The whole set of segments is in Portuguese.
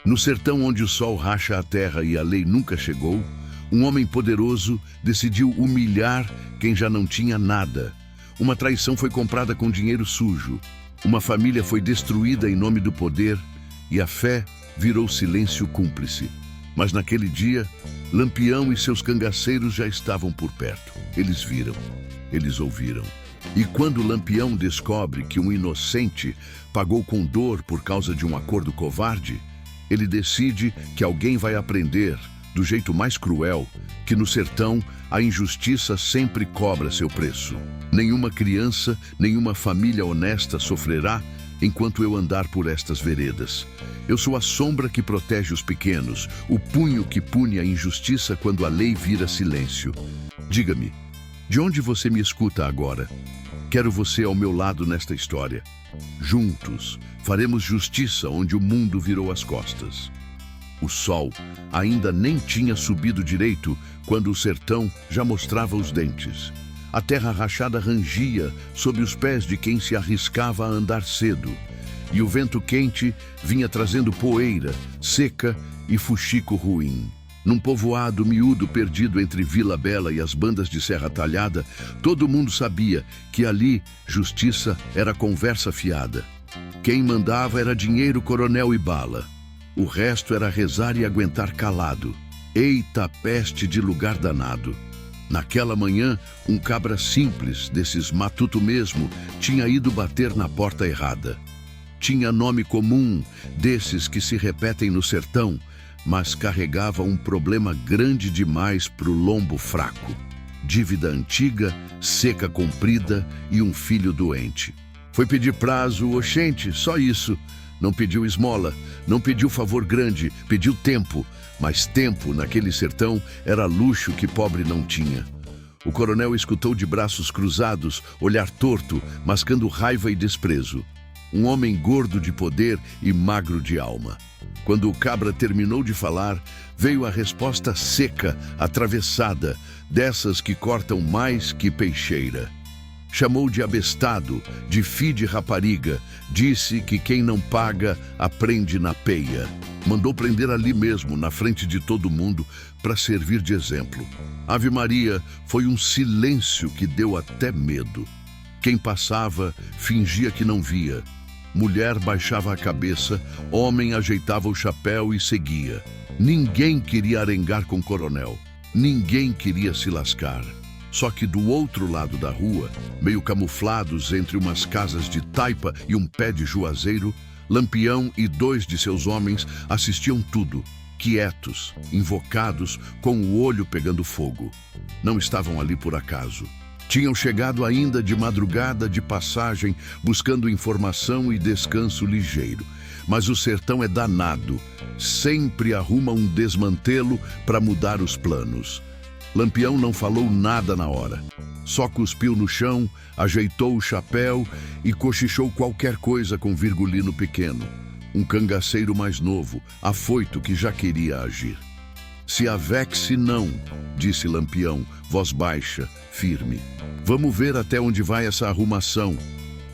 No sertão onde o sol racha a terra e a lei nunca chegou, um homem poderoso decidiu humilhar quem já não tinha nada. Uma traição foi comprada com dinheiro sujo. Uma família foi destruída em nome do poder e a fé virou silêncio cúmplice. Mas naquele dia, Lampião e seus cangaceiros já estavam por perto. Eles viram, eles ouviram. E quando Lampião descobre que um inocente pagou com dor por causa de um acordo covarde, ele decide que alguém vai aprender, do jeito mais cruel, que no sertão a injustiça sempre cobra seu preço. Nenhuma criança, nenhuma família honesta sofrerá enquanto eu andar por estas veredas. Eu sou a sombra que protege os pequenos, o punho que pune a injustiça quando a lei vira silêncio. Diga-me, de onde você me escuta agora? Quero você ao meu lado nesta história. Juntos, faremos justiça onde o mundo virou as costas. O sol ainda nem tinha subido direito quando o sertão já mostrava os dentes. A terra rachada rangia sob os pés de quem se arriscava a andar cedo. E o vento quente vinha trazendo poeira, seca e fuxico ruim. Num povoado miúdo perdido entre Vila Bela e as bandas de Serra Talhada, todo mundo sabia que ali justiça era conversa fiada. Quem mandava era dinheiro, coronel e bala. O resto era rezar e aguentar calado. Eita peste de lugar danado! Naquela manhã, um cabra simples, desses matuto mesmo, tinha ido bater na porta errada. Tinha nome comum, desses que se repetem no sertão, mas carregava um problema grande demais pro lombo fraco. Dívida antiga, seca comprida e um filho doente. Foi pedir prazo, oxente, só isso. Não pediu esmola, não pediu favor grande, pediu tempo. Mas tempo, naquele sertão, era luxo que pobre não tinha. O coronel escutou de braços cruzados, olhar torto, mascando raiva e desprezo. Um homem gordo de poder e magro de alma. Quando o cabra terminou de falar, veio a resposta seca, atravessada, dessas que cortam mais que peixeira. Chamou de abestado, de fi de rapariga, disse que quem não paga aprende na peia. Mandou prender ali mesmo, na frente de todo mundo, para servir de exemplo. Ave Maria foi um silêncio que deu até medo. Quem passava fingia que não via. Mulher baixava a cabeça, homem ajeitava o chapéu e seguia. Ninguém queria arengar com o coronel. Ninguém queria se lascar. Só que do outro lado da rua, meio camuflados entre umas casas de taipa e um pé de juazeiro, Lampião e 2 de seus homens assistiam tudo, quietos, invocados, com o olho pegando fogo. Não estavam ali por acaso. Tinham chegado ainda de madrugada de passagem, buscando informação e descanso ligeiro. Mas o sertão é danado, sempre arruma um desmantelo para mudar os planos. Lampião não falou nada na hora. Só cuspiu no chão, ajeitou o chapéu e cochichou qualquer coisa com Virgulino pequeno, um cangaceiro mais novo, afoito que já queria agir. Se avexe não, disse Lampião, voz baixa, firme. Vamos ver até onde vai essa arrumação.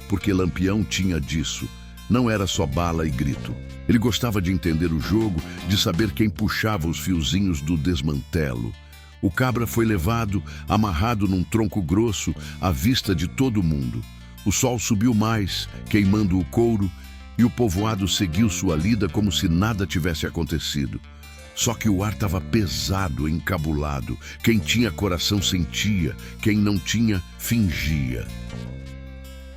Porque Lampião tinha disso. Não era só bala e grito. Ele gostava de entender o jogo, de saber quem puxava os fiozinhos do desmantelo. O cabra foi levado, amarrado num tronco grosso, à vista de todo mundo. O sol subiu mais, queimando o couro, e o povoado seguiu sua lida como se nada tivesse acontecido. Só que o ar estava pesado, encabulado. Quem tinha coração sentia, quem não tinha, fingia.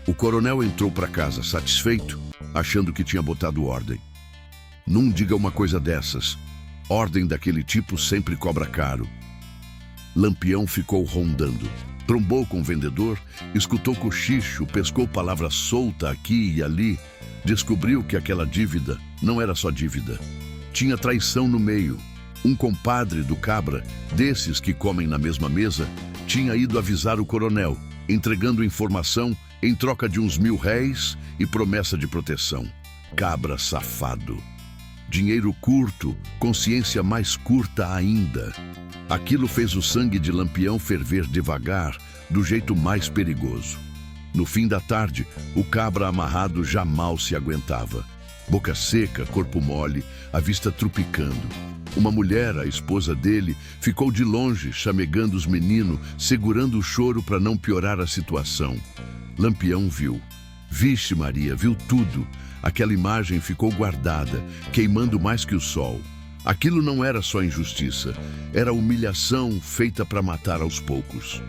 O coronel entrou para casa satisfeito, achando que tinha botado ordem. Não diga uma coisa dessas. Ordem daquele tipo sempre cobra caro. Lampião ficou rondando. Trombou com o vendedor, escutou cochicho, pescou palavra solta aqui e ali. Descobriu que aquela dívida não era só dívida. Tinha traição no meio. Um compadre do cabra, desses que comem na mesma mesa, tinha ido avisar o coronel, entregando informação em troca de uns R$1.000 e promessa de proteção. Cabra safado. Dinheiro curto, consciência mais curta ainda. Aquilo fez o sangue de Lampião ferver devagar, do jeito mais perigoso. No fim da tarde, o cabra amarrado já mal se aguentava. Boca seca, corpo mole, a vista trupicando. Uma mulher, a esposa dele, ficou de longe, chamegando os meninos, segurando o choro para não piorar a situação. Lampião viu. Vixe Maria, viu tudo. Aquela imagem ficou guardada, queimando mais que o sol. Aquilo não era só injustiça, era humilhação feita para matar aos poucos.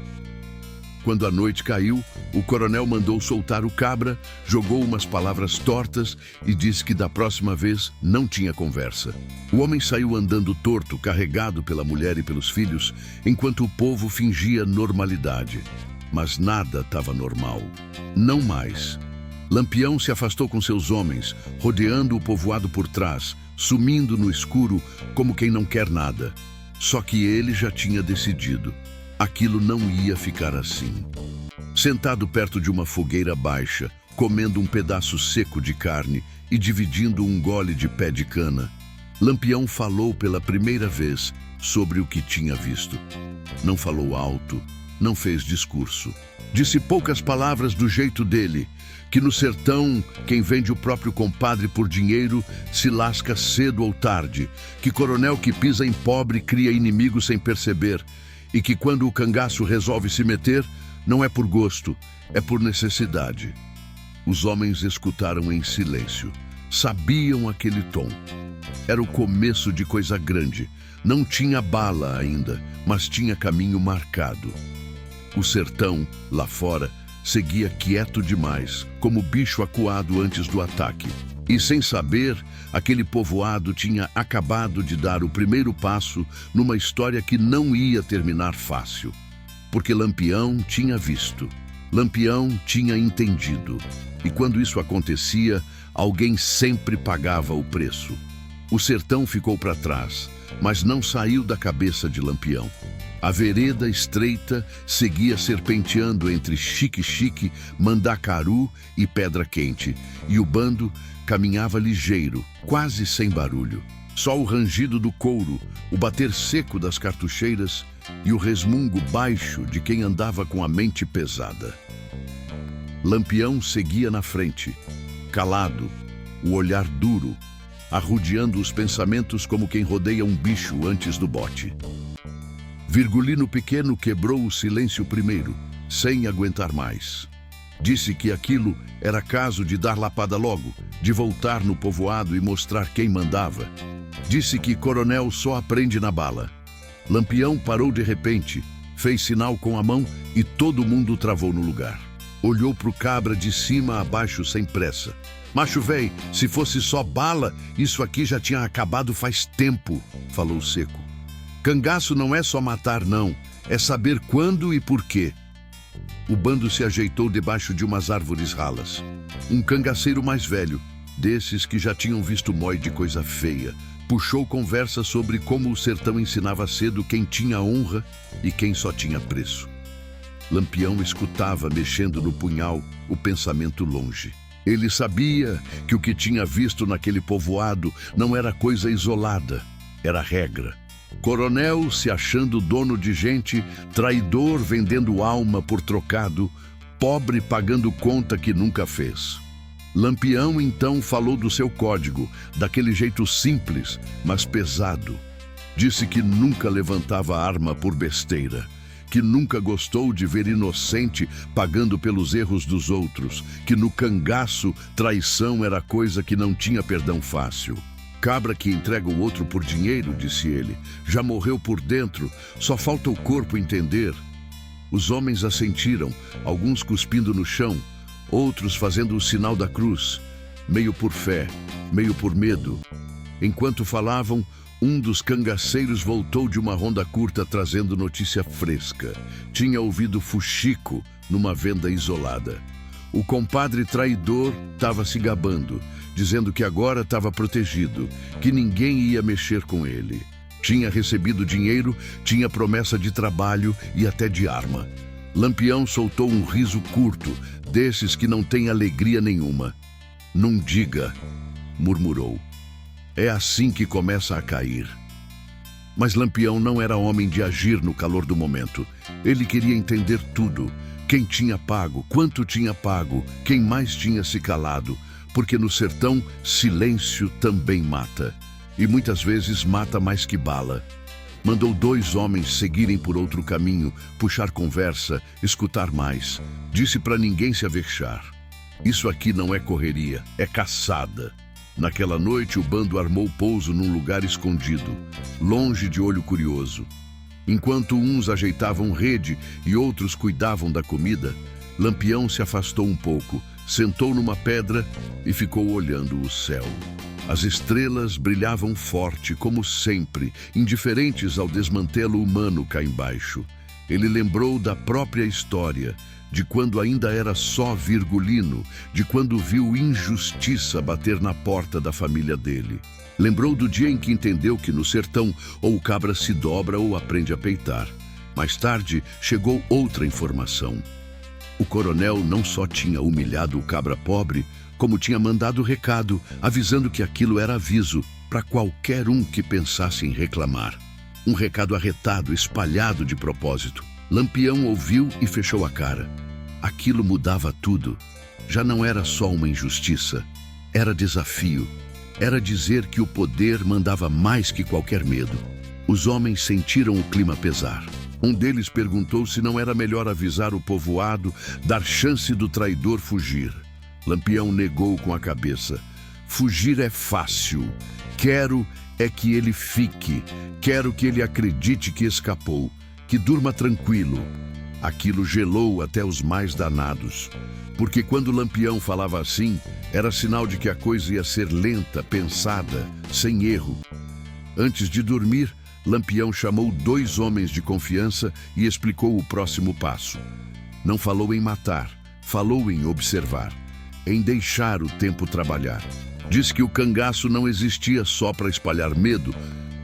Quando a noite caiu, o coronel mandou soltar o cabra, jogou umas palavras tortas e disse que da próxima vez não tinha conversa. O homem saiu andando torto, carregado pela mulher e pelos filhos, enquanto o povo fingia normalidade. Mas nada estava normal. Não mais. Lampião se afastou com seus homens, rodeando o povoado por trás, sumindo no escuro como quem não quer nada. Só que ele já tinha decidido. Aquilo não ia ficar assim. Sentado perto de uma fogueira baixa, comendo um pedaço seco de carne e dividindo um gole de pé de cana, Lampião falou pela primeira vez sobre o que tinha visto. Não falou alto, não fez discurso. Disse poucas palavras do jeito dele, que no sertão quem vende o próprio compadre por dinheiro se lasca cedo ou tarde, que coronel que pisa em pobre cria inimigo sem perceber, e que quando o cangaço resolve se meter, não é por gosto, é por necessidade. Os homens escutaram em silêncio. Sabiam aquele tom. Era o começo de coisa grande. Não tinha bala ainda, mas tinha caminho marcado. O sertão, lá fora, seguia quieto demais, como bicho acuado antes do ataque. E sem saber, aquele povoado tinha acabado de dar o primeiro passo numa história que não ia terminar fácil. Porque Lampião tinha visto. Lampião tinha entendido. E quando isso acontecia, alguém sempre pagava o preço. O sertão ficou para trás, mas não saiu da cabeça de Lampião. A vereda estreita seguia serpenteando entre Xique-Xique, Mandacaru e Pedra Quente, e o bando caminhava ligeiro, quase sem barulho. Só o rangido do couro, o bater seco das cartucheiras e o resmungo baixo de quem andava com a mente pesada. Lampião seguia na frente, calado, o olhar duro, arrodeando os pensamentos como quem rodeia um bicho antes do bote. Virgulino Pequeno quebrou o silêncio primeiro, sem aguentar mais. Disse que aquilo era caso de dar lapada logo, de voltar no povoado e mostrar quem mandava. Disse que coronel só aprende na bala. Lampião parou de repente, fez sinal com a mão e todo mundo travou no lugar. Olhou pro cabra de cima a baixo sem pressa. Macho véi, se fosse só bala, isso aqui já tinha acabado faz tempo, falou seco. Cangaço não é só matar, não. É saber quando e por quê. O bando se ajeitou debaixo de umas árvores ralas. Um cangaceiro mais velho, desses que já tinham visto mói de coisa feia, puxou conversa sobre como o sertão ensinava cedo quem tinha honra e quem só tinha preço. Lampião escutava, mexendo no punhal, o pensamento longe. Ele sabia que o que tinha visto naquele povoado não era coisa isolada, era regra. Coronel se achando dono de gente, traidor vendendo alma por trocado, pobre pagando conta que nunca fez. Lampião então falou do seu código, daquele jeito simples, mas pesado. Disse que nunca levantava arma por besteira, que nunca gostou de ver inocente pagando pelos erros dos outros, que no cangaço traição era coisa que não tinha perdão fácil. Cabra que entrega o outro por dinheiro, disse ele, já morreu por dentro, só falta o corpo entender. Os homens assentiram, alguns cuspindo no chão, outros fazendo o sinal da cruz, meio por fé, meio por medo. Enquanto falavam, um dos cangaceiros voltou de uma ronda curta trazendo notícia fresca. Tinha ouvido fuxico numa venda isolada. O compadre traidor estava se gabando, dizendo que agora estava protegido, que ninguém ia mexer com ele. Tinha recebido dinheiro, tinha promessa de trabalho e até de arma. Lampião soltou um riso curto, desses que não tem alegria nenhuma. Não diga, murmurou. É assim que começa a cair. Mas Lampião não era homem de agir no calor do momento. Ele queria entender tudo. Quem tinha pago, quanto tinha pago, quem mais tinha se calado. porque no sertão silêncio também mata, e muitas vezes mata mais que bala. Mandou 2 homens seguirem por outro caminho, puxar conversa, escutar mais. Disse para ninguém se avexar. Isso aqui não é correria, é caçada. Naquela noite o bando armou pouso num lugar escondido, longe de olho curioso. Enquanto uns ajeitavam rede e outros cuidavam da comida, Lampião se afastou um pouco, sentou numa pedra e ficou olhando o céu. As estrelas brilhavam forte, como sempre, indiferentes ao desmantelo humano cá embaixo. Ele lembrou da própria história, de quando ainda era só virgulino, de quando viu injustiça bater na porta da família dele. Lembrou do dia em que entendeu que no sertão ou o cabra se dobra ou aprende a peitar. Mais tarde, chegou outra informação. O coronel não só tinha humilhado o cabra pobre, como tinha mandado recado, avisando que aquilo era aviso para qualquer um que pensasse em reclamar. Um recado arretado, espalhado de propósito. Lampião ouviu e fechou a cara. Aquilo mudava tudo. Já não era só uma injustiça, era desafio. Era dizer que o poder mandava mais que qualquer medo. Os homens sentiram o clima pesar. Um deles perguntou se não era melhor avisar o povoado, dar chance do traidor fugir. Lampião negou com a cabeça. Fugir é fácil. Quero é que ele fique. Quero que ele acredite que escapou, que durma tranquilo. Aquilo gelou até os mais danados, porque quando Lampião falava assim, era sinal de que a coisa ia ser lenta, pensada, sem erro. Antes de dormir, Lampião chamou 2 homens de confiança e explicou o próximo passo. Não falou em matar, falou em observar, em deixar o tempo trabalhar. Disse que o cangaço não existia só para espalhar medo,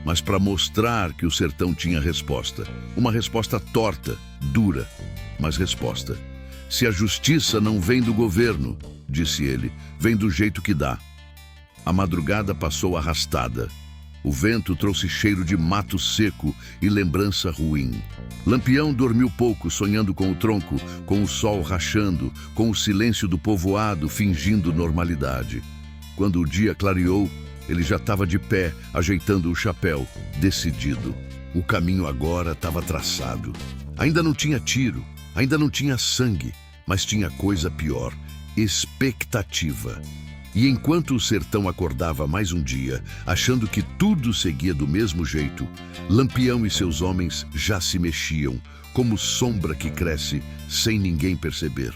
mas para mostrar que o sertão tinha resposta. Uma resposta torta, dura, mas resposta. Se a justiça não vem do governo, disse ele, vem do jeito que dá. A madrugada passou arrastada. O vento trouxe cheiro de mato seco e lembrança ruim. Lampião dormiu pouco, sonhando com o tronco, com o sol rachando, com o silêncio do povoado fingindo normalidade. Quando o dia clareou, ele já estava de pé, ajeitando o chapéu, decidido. O caminho agora estava traçado. Ainda não tinha tiro, ainda não tinha sangue, mas tinha coisa pior: expectativa. E enquanto o sertão acordava mais um dia, achando que tudo seguia do mesmo jeito, Lampião e seus homens já se mexiam, como sombra que cresce sem ninguém perceber.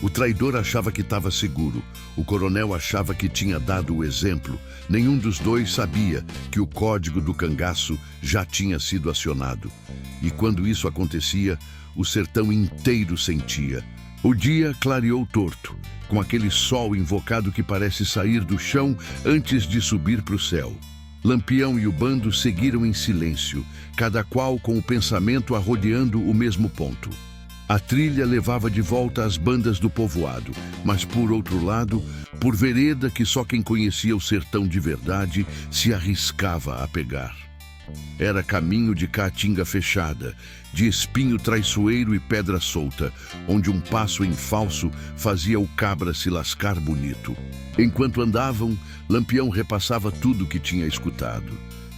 O traidor achava que estava seguro, o coronel achava que tinha dado o exemplo. Nenhum dos dois sabia que o código do cangaço já tinha sido acionado. E quando isso acontecia, o sertão inteiro sentia. O dia clareou torto, com aquele sol invocado que parece sair do chão antes de subir para o céu. Lampião e o bando seguiram em silêncio, cada qual com o pensamento arrodeando o mesmo ponto. A trilha levava de volta as bandas do povoado, mas por outro lado, por vereda que só quem conhecia o sertão de verdade se arriscava a pegar. Era caminho de caatinga fechada, de espinho traiçoeiro e pedra solta, onde um passo em falso fazia o cabra se lascar bonito. Enquanto andavam, Lampião repassava tudo o que tinha escutado.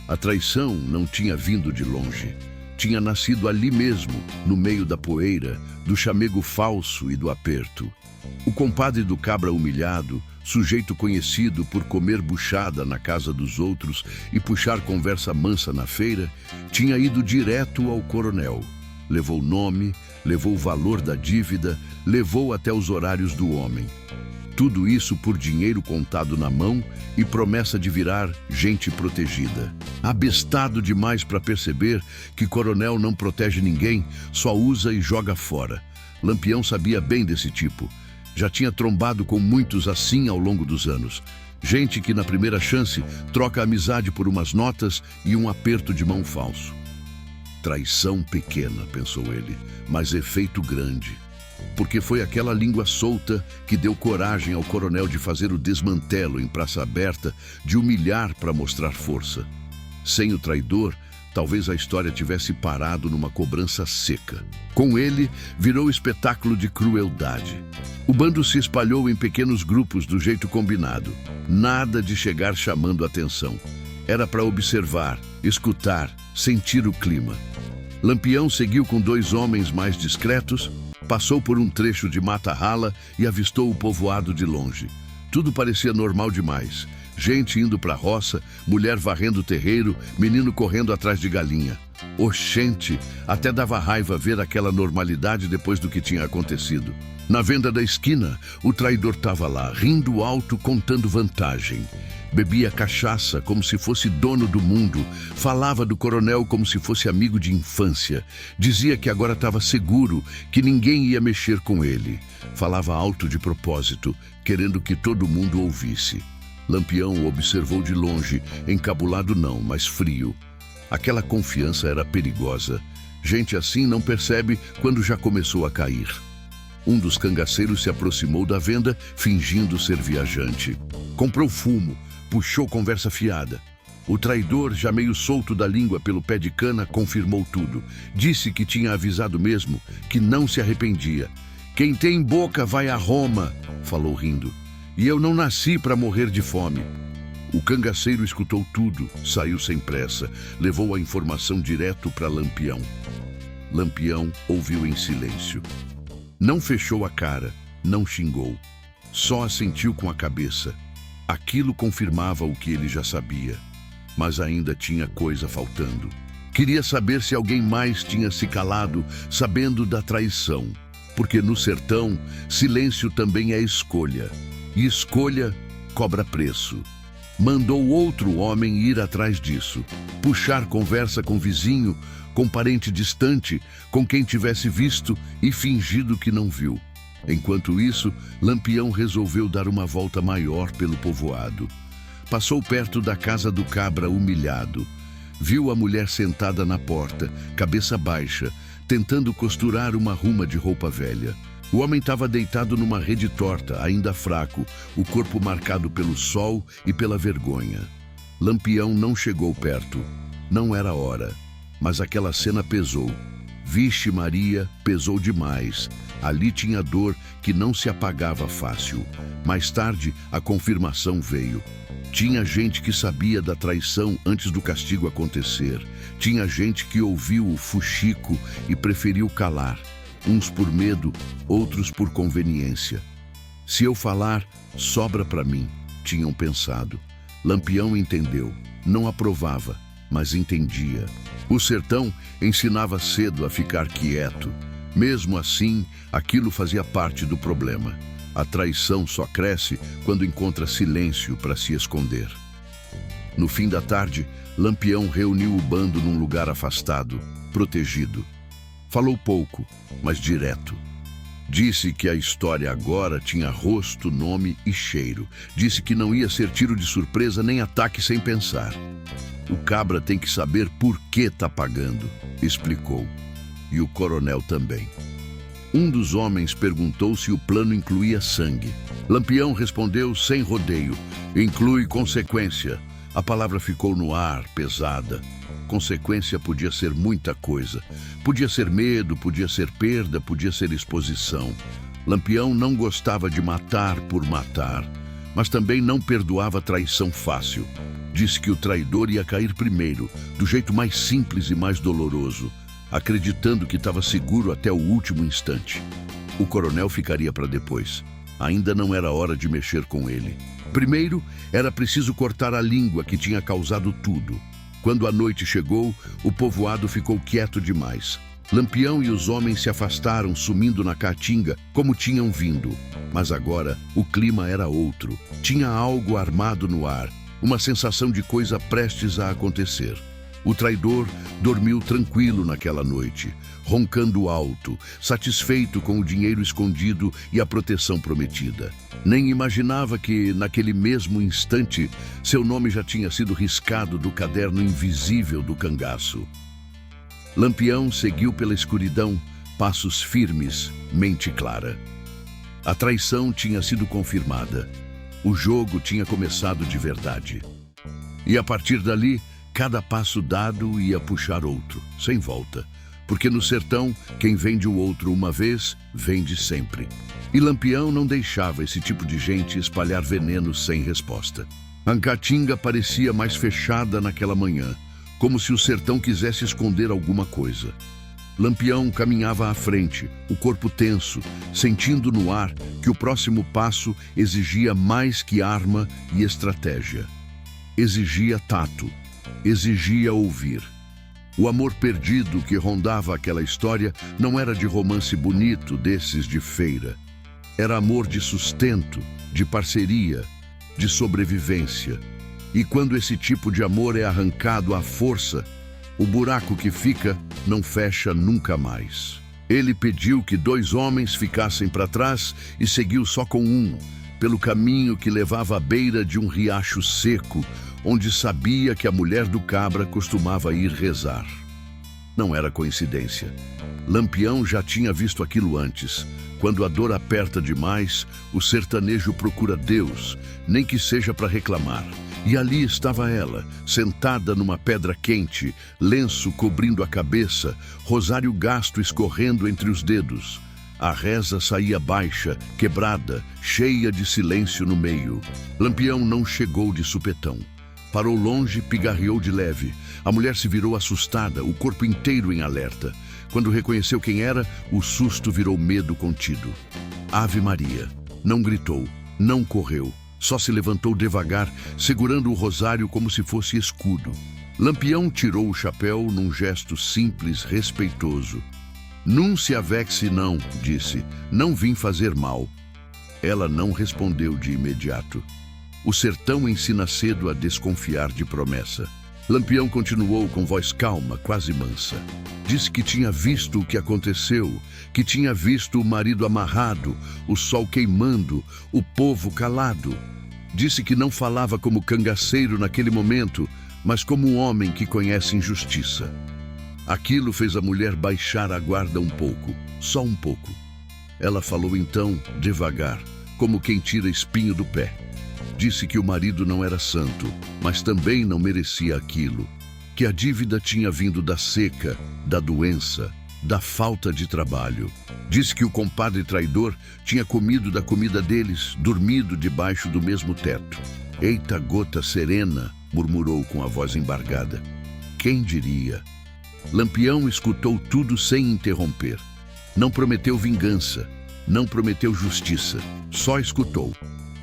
A traição não tinha vindo de longe. Tinha nascido ali mesmo, no meio da poeira, do chamego falso e do aperto. O compadre do cabra humilhado, sujeito conhecido por comer buchada na casa dos outros e puxar conversa mansa na feira, tinha ido direto ao coronel. Levou nome, levou o valor da dívida, levou até os horários do homem. Tudo isso por dinheiro contado na mão e promessa de virar gente protegida. Abestado demais para perceber que coronel não protege ninguém, só usa e joga fora. Lampião sabia bem desse tipo. Já tinha trombado com muitos assim ao longo dos anos. Gente que, na primeira chance, troca a amizade por umas notas e um aperto de mão falso. Traição pequena, pensou ele, mas efeito grande. Porque foi aquela língua solta que deu coragem ao coronel de fazer o desmantelo em praça aberta, de humilhar para mostrar força. Sem o traidor, Talvez a história tivesse parado numa cobrança seca. Com ele, virou espetáculo de crueldade. O bando se espalhou em pequenos grupos do jeito combinado. Nada de chegar chamando atenção. Era para observar, escutar, sentir o clima. Lampião seguiu com 2 homens mais discretos, passou por um trecho de mata rala e avistou o povoado de longe. Tudo parecia normal demais. Gente indo para a roça, mulher varrendo o terreiro, menino correndo atrás de galinha. Oxente, até dava raiva ver aquela normalidade depois do que tinha acontecido. Na venda da esquina, o traidor estava lá, rindo alto, contando vantagem. Bebia cachaça como se fosse dono do mundo, falava do coronel como se fosse amigo de infância. Dizia que agora estava seguro, que ninguém ia mexer com ele. Falava alto de propósito, querendo que todo mundo ouvisse. Lampião o observou de longe, encabulado não, mas frio. Aquela confiança era perigosa. Gente assim não percebe quando já começou a cair. Um dos cangaceiros se aproximou da venda, fingindo ser viajante. Comprou fumo, puxou conversa fiada. O traidor, já meio solto da língua pelo pé de cana, confirmou tudo. Disse que tinha avisado mesmo, que não se arrependia. "Quem tem boca vai a Roma", falou rindo. "E eu não nasci para morrer de fome." O cangaceiro escutou tudo, saiu sem pressa, levou a informação direto para Lampião. Lampião ouviu em silêncio. Não fechou a cara, não xingou. Só assentiu com a cabeça. Aquilo confirmava o que ele já sabia. Mas ainda tinha coisa faltando. Queria saber se alguém mais tinha se calado, sabendo da traição. Porque no sertão, silêncio também é escolha. E escolha cobra preço. Mandou outro homem ir atrás disso. Puxar conversa com vizinho, com parente distante, com quem tivesse visto e fingido que não viu. Enquanto isso, Lampião resolveu dar uma volta maior pelo povoado. Passou perto da casa do cabra humilhado. Viu a mulher sentada na porta, cabeça baixa, tentando costurar uma ruma de roupa velha. O homem estava deitado numa rede torta, ainda fraco, o corpo marcado pelo sol e pela vergonha. Lampião não chegou perto. Não era hora. Mas aquela cena pesou. Vixe Maria, pesou demais. Ali tinha dor que não se apagava fácil. Mais tarde, a confirmação veio. Tinha gente que sabia da traição antes do castigo acontecer. Tinha gente que ouviu o fuxico e preferiu calar. Uns por medo, outros por conveniência. Se eu falar, sobra para mim, tinham pensado. Lampião entendeu. Não aprovava, mas entendia. O sertão ensinava cedo a ficar quieto. Mesmo assim, aquilo fazia parte do problema. A traição só cresce quando encontra silêncio para se esconder. No fim da tarde, Lampião reuniu o bando num lugar afastado, protegido. Falou pouco, mas direto. Disse que a história agora tinha rosto, nome e cheiro. Disse que não ia ser tiro de surpresa nem ataque sem pensar. O cabra tem que saber por que tá pagando, explicou. E o coronel também. Um dos homens perguntou se o plano incluía sangue. Lampião respondeu sem rodeio. Inclui consequência. A palavra ficou no ar, pesada. Consequência podia ser muita coisa. Podia ser medo, podia ser perda, podia ser exposição. Lampião não gostava de matar por matar, mas também não perdoava traição fácil. Disse que o traidor ia cair primeiro, do jeito mais simples e mais doloroso, acreditando que estava seguro até o último instante. O coronel ficaria para depois. Ainda não era hora de mexer com ele. Primeiro, era preciso cortar a língua que tinha causado tudo. Quando a noite chegou, o povoado ficou quieto demais. Lampião e os homens se afastaram, sumindo na caatinga, como tinham vindo. Mas agora, o clima era outro. Tinha algo armado no ar, uma sensação de coisa prestes a acontecer. O traidor dormiu tranquilo naquela noite, roncando alto, satisfeito com o dinheiro escondido e a proteção prometida. Nem imaginava que, naquele mesmo instante, seu nome já tinha sido riscado do caderno invisível do cangaço. Lampião seguiu pela escuridão, passos firmes, mente clara. A traição tinha sido confirmada. O jogo tinha começado de verdade. E a partir dali, cada passo dado ia puxar outro, sem volta. Porque no sertão, quem vende o outro uma vez, vende sempre. E Lampião não deixava esse tipo de gente espalhar veneno sem resposta. A Caatinga parecia mais fechada naquela manhã, como se o sertão quisesse esconder alguma coisa. Lampião caminhava à frente, o corpo tenso, sentindo no ar que o próximo passo exigia mais que arma e estratégia. Exigia tato, exigia ouvir. O amor perdido que rondava aquela história não era de romance bonito desses de feira. Era amor de sustento, de parceria, de sobrevivência. E quando esse tipo de amor é arrancado à força, o buraco que fica não fecha nunca mais. Ele pediu que 2 homens ficassem para trás e seguiu só com um, pelo caminho que levava à beira de um riacho seco, onde sabia que a mulher do cabra costumava ir rezar. Não era coincidência. Lampião já tinha visto aquilo antes. Quando a dor aperta demais, o sertanejo procura Deus, nem que seja para reclamar. E ali estava ela, sentada numa pedra quente, lenço cobrindo a cabeça, rosário gasto escorrendo entre os dedos. A reza saía baixa, quebrada, cheia de silêncio no meio. Lampião não chegou de supetão. Parou longe, pigarreou de leve. A mulher se virou assustada, o corpo inteiro em alerta. Quando reconheceu quem era, o susto virou medo contido. Ave Maria. Não gritou, não correu. Só se levantou devagar, segurando o rosário como se fosse escudo. Lampião tirou o chapéu num gesto simples, respeitoso. Não se avexe não, disse. Não vim fazer mal. Ela não respondeu de imediato. O sertão ensina cedo a desconfiar de promessa. Lampião continuou com voz calma, quase mansa. Disse que tinha visto o que aconteceu, que tinha visto o marido amarrado, o sol queimando, o povo calado. Disse que não falava como cangaceiro naquele momento, mas como um homem que conhece injustiça. Aquilo fez a mulher baixar a guarda um pouco, só um pouco. Ela falou então, devagar, como quem tira espinho do pé. Disse que o marido não era santo, mas também não merecia aquilo. Que a dívida tinha vindo da seca, da doença, da falta de trabalho. Disse que o compadre traidor tinha comido da comida deles, dormido debaixo do mesmo teto. Eita gota serena, murmurou com a voz embargada. Quem diria? Lampião escutou tudo sem interromper. Não prometeu vingança, não prometeu justiça, só escutou.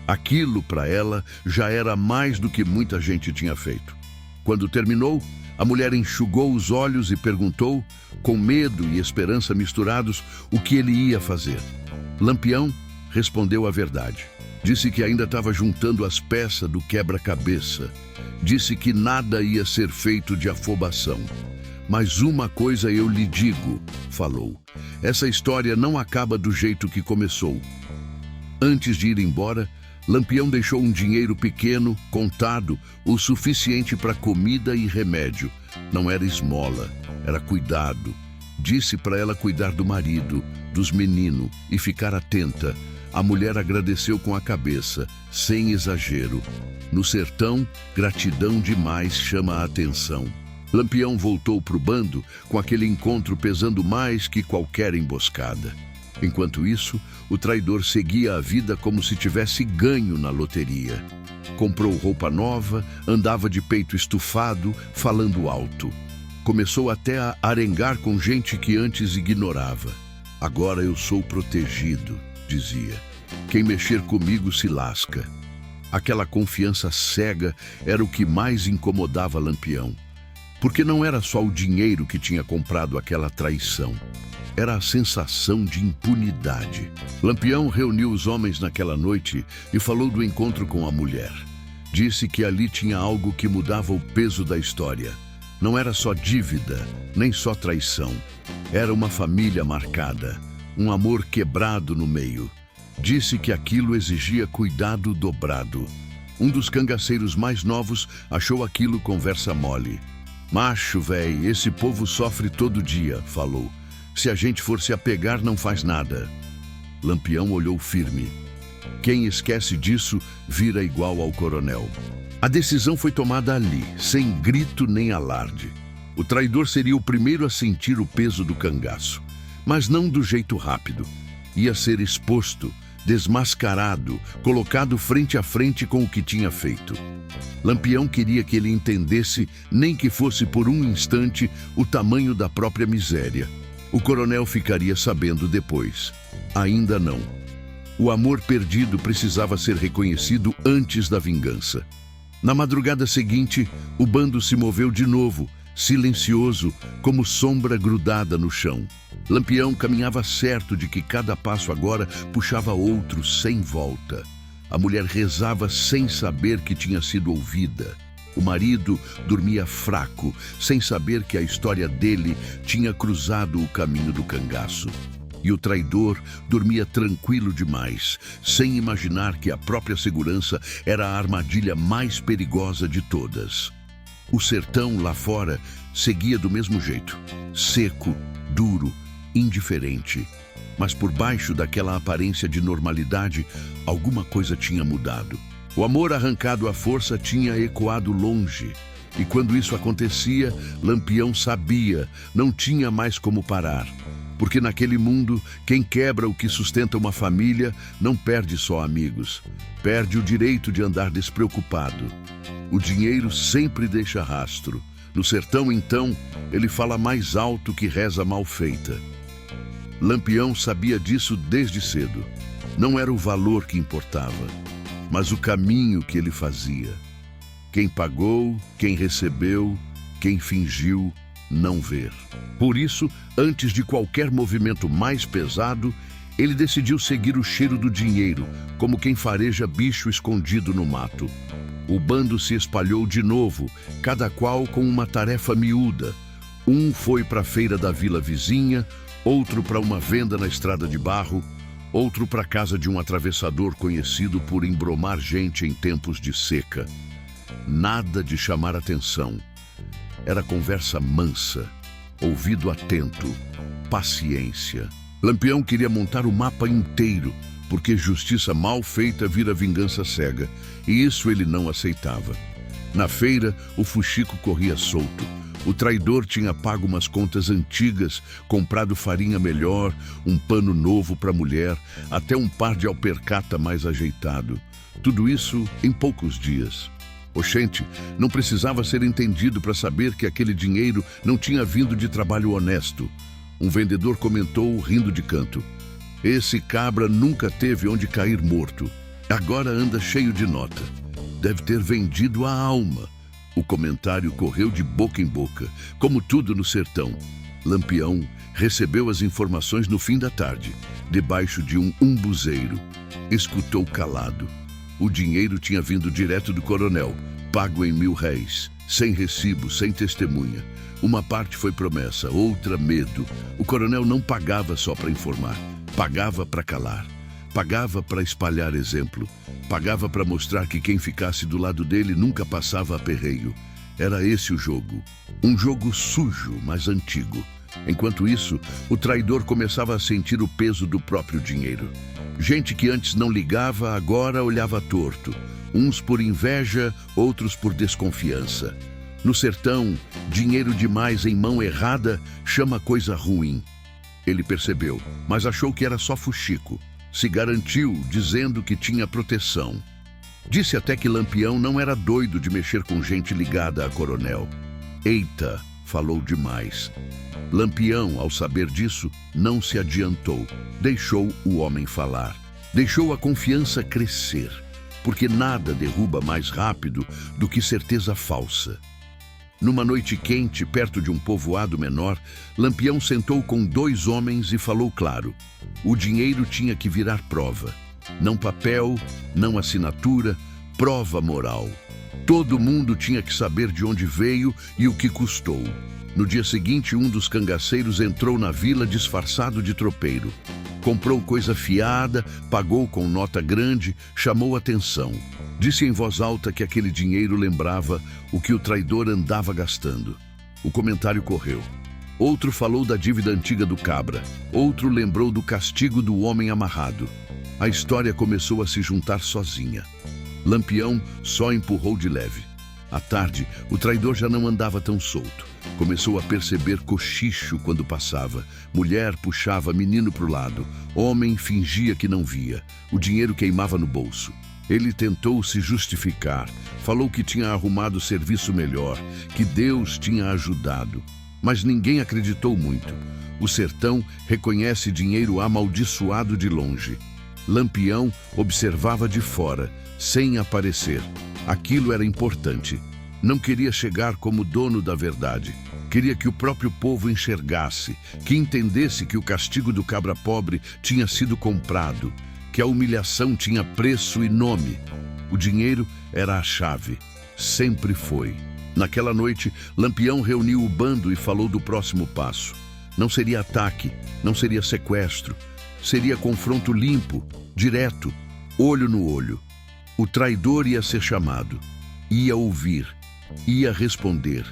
Aquilo, para ela, já era mais do que muita gente tinha feito. Quando terminou, a mulher enxugou os olhos e perguntou, com medo e esperança misturados, o que ele ia fazer. Lampião respondeu a verdade. Disse que ainda estava juntando as peças do quebra-cabeça. Disse que nada ia ser feito de afobação. Mas uma coisa eu lhe digo, falou. Essa história não acaba do jeito que começou. Antes de ir embora, Lampião deixou um dinheiro pequeno, contado, o suficiente para comida e remédio. Não era esmola, era cuidado. Disse para ela cuidar do marido, dos meninos e ficar atenta. A mulher agradeceu com a cabeça, sem exagero. No sertão, gratidão demais chama a atenção. Lampião voltou para o bando com aquele encontro pesando mais que qualquer emboscada. Enquanto isso, o traidor seguia a vida como se tivesse ganho na loteria. Comprou roupa nova, andava de peito estufado, falando alto. Começou até a arengar com gente que antes ignorava. Agora eu sou protegido, dizia. Quem mexer comigo se lasca. Aquela confiança cega era o que mais incomodava Lampião. Porque não era só o dinheiro que tinha comprado aquela traição. Era a sensação de impunidade. Lampião reuniu os homens naquela noite e falou do encontro com a mulher. Disse que ali tinha algo que mudava o peso da história. Não era só dívida, nem só traição. Era uma família marcada, um amor quebrado no meio. Disse que aquilo exigia cuidado dobrado. Um dos cangaceiros mais novos achou aquilo conversa mole. Macho, véi, esse povo sofre todo dia, falou. Se a gente for se apegar, não faz nada. Lampião olhou firme. Quem esquece disso vira igual ao coronel. A decisão foi tomada ali, sem grito nem alarde. O traidor seria o primeiro a sentir o peso do cangaço, mas não do jeito rápido. Ia ser exposto, desmascarado, colocado frente a frente com o que tinha feito. Lampião queria que ele entendesse, nem que fosse por um instante, o tamanho da própria miséria. O coronel ficaria sabendo depois. Ainda não. O amor perdido precisava ser reconhecido antes da vingança. Na madrugada seguinte, o bando se moveu de novo, silencioso, como sombra grudada no chão. Lampião caminhava certo de que cada passo agora puxava outro sem volta. A mulher rezava sem saber que tinha sido ouvida. O marido dormia fraco, sem saber que a história dele tinha cruzado o caminho do cangaço. E o traidor dormia tranquilo demais, sem imaginar que a própria segurança era a armadilha mais perigosa de todas. O sertão lá fora seguia do mesmo jeito, seco, duro, indiferente. Mas por baixo daquela aparência de normalidade, alguma coisa tinha mudado. O amor arrancado à força tinha ecoado longe. E quando isso acontecia, Lampião sabia, não tinha mais como parar. Porque naquele mundo, quem quebra o que sustenta uma família não perde só amigos, perde o direito de andar despreocupado. O dinheiro sempre deixa rastro. No sertão, então, ele fala mais alto que reza mal feita. Lampião sabia disso desde cedo. Não era o valor que importava, mas o caminho que ele fazia. Quem pagou, quem recebeu, quem fingiu não ver. Por isso, antes de qualquer movimento mais pesado, ele decidiu seguir o cheiro do dinheiro, como quem fareja bicho escondido no mato. O bando se espalhou de novo, cada qual com uma tarefa miúda. Um foi para a feira da vila vizinha, outro para uma venda na estrada de barro, outro para a casa de um atravessador conhecido por embromar gente em tempos de seca. Nada de chamar atenção. Era conversa mansa, ouvido atento, paciência. Lampião queria montar o mapa inteiro, porque justiça mal feita vira vingança cega, e isso ele não aceitava. Na feira, o fuxico corria solto. O traidor tinha pago umas contas antigas, comprado farinha melhor, um pano novo para a mulher, até um par de alpercata mais ajeitado. Tudo isso em poucos dias. Oxente, não precisava ser entendido para saber que aquele dinheiro não tinha vindo de trabalho honesto. Um vendedor comentou, rindo de canto: "Esse cabra nunca teve onde cair morto. Agora anda cheio de nota. Deve ter vendido a alma." O comentário correu de boca em boca, como tudo no sertão. Lampião recebeu as informações no fim da tarde, debaixo de um umbuzeiro. Escutou calado. O dinheiro tinha vindo direto do coronel, pago em R$1000, sem recibo, sem testemunha. Uma parte foi promessa, outra medo. O coronel não pagava só para informar, pagava para calar. Pagava para espalhar exemplo. Pagava para mostrar que quem ficasse do lado dele nunca passava aperreio. Era esse o jogo. Um jogo sujo, mas antigo. Enquanto isso, o traidor começava a sentir o peso do próprio dinheiro. Gente que antes não ligava, agora olhava torto. Uns por inveja, outros por desconfiança. No sertão, dinheiro demais em mão errada chama coisa ruim. Ele percebeu, mas achou que era só fuxico. Se garantiu, dizendo que tinha proteção. Disse até que Lampião não era doido de mexer com gente ligada a coronel. Eita, falou demais. Lampião, ao saber disso, não se adiantou. Deixou o homem falar. Deixou a confiança crescer, porque nada derruba mais rápido do que certeza falsa. Numa noite quente, perto de um povoado menor, Lampião sentou com 2 homens e falou claro. O dinheiro tinha que virar prova. Não papel, não assinatura, prova moral. Todo mundo tinha que saber de onde veio e o que custou. No dia seguinte, um dos cangaceiros entrou na vila disfarçado de tropeiro. Comprou coisa fiada, pagou com nota grande, chamou atenção. Disse em voz alta que aquele dinheiro lembrava o que o traidor andava gastando. O comentário correu. Outro falou da dívida antiga do cabra. Outro lembrou do castigo do homem amarrado. A história começou a se juntar sozinha. Lampião só empurrou de leve. À tarde, o traidor já não andava tão solto. Começou a perceber cochicho quando passava. Mulher puxava menino para o lado. Homem fingia que não via. O dinheiro queimava no bolso. Ele tentou se justificar. Falou que tinha arrumado serviço melhor, que Deus tinha ajudado. Mas ninguém acreditou muito. O sertão reconhece dinheiro amaldiçoado de longe. Lampião observava de fora, sem aparecer. Aquilo era importante. Não queria chegar como dono da verdade. Queria que o próprio povo enxergasse, que entendesse que o castigo do cabra pobre tinha sido comprado, que a humilhação tinha preço e nome. O dinheiro era a chave. Sempre foi. Naquela noite, Lampião reuniu o bando e falou do próximo passo. Não seria ataque, não seria sequestro. Seria confronto limpo, direto, olho no olho. O traidor ia ser chamado, ia ouvir, ia responder.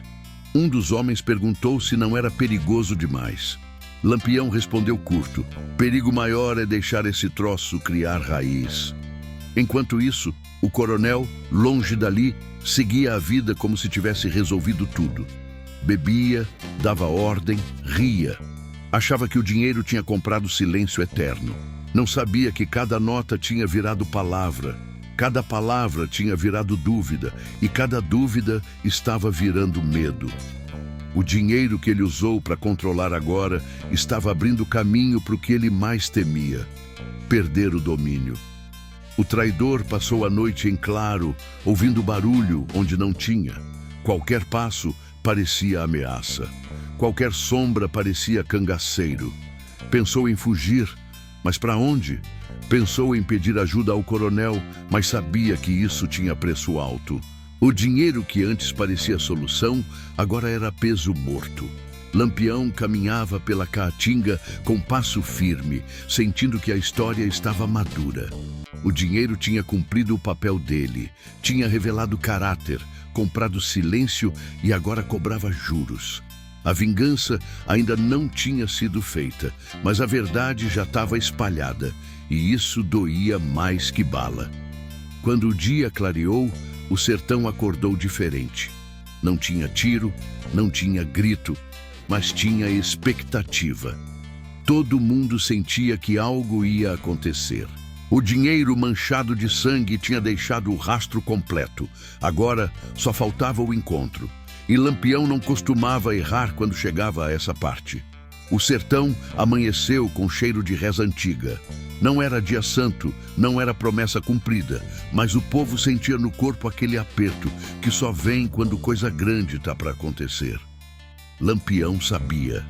Um dos homens perguntou se não era perigoso demais. Lampião respondeu curto: perigo maior é deixar esse troço criar raiz. Enquanto isso, o coronel, longe dali, seguia a vida como se tivesse resolvido tudo. Bebia, dava ordem, ria. Achava que o dinheiro tinha comprado silêncio eterno. Não sabia que cada nota tinha virado palavra, cada palavra tinha virado dúvida, e cada dúvida estava virando medo. O dinheiro que ele usou para controlar agora estava abrindo caminho para o que ele mais temia: perder o domínio. O traidor passou a noite em claro, ouvindo barulho onde não tinha. Qualquer passo parecia ameaça. Qualquer sombra parecia cangaceiro. Pensou em fugir, mas para onde? Pensou em pedir ajuda ao coronel, mas sabia que isso tinha preço alto. O dinheiro que antes parecia solução, agora era peso morto. Lampião caminhava pela caatinga com passo firme, sentindo que a história estava madura. O dinheiro tinha cumprido o papel dele, tinha revelado caráter, comprado silêncio e agora cobrava juros. A vingança ainda não tinha sido feita, mas a verdade já estava espalhada, e isso doía mais que bala. Quando o dia clareou, o sertão acordou diferente. Não tinha tiro, não tinha grito, mas tinha expectativa. Todo mundo sentia que algo ia acontecer. O dinheiro manchado de sangue tinha deixado o rastro completo. Agora só faltava o encontro. E Lampião não costumava errar quando chegava a essa parte. O sertão amanheceu com cheiro de reza antiga. Não era dia santo, não era promessa cumprida, mas o povo sentia no corpo aquele aperto que só vem quando coisa grande está para acontecer. Lampião sabia.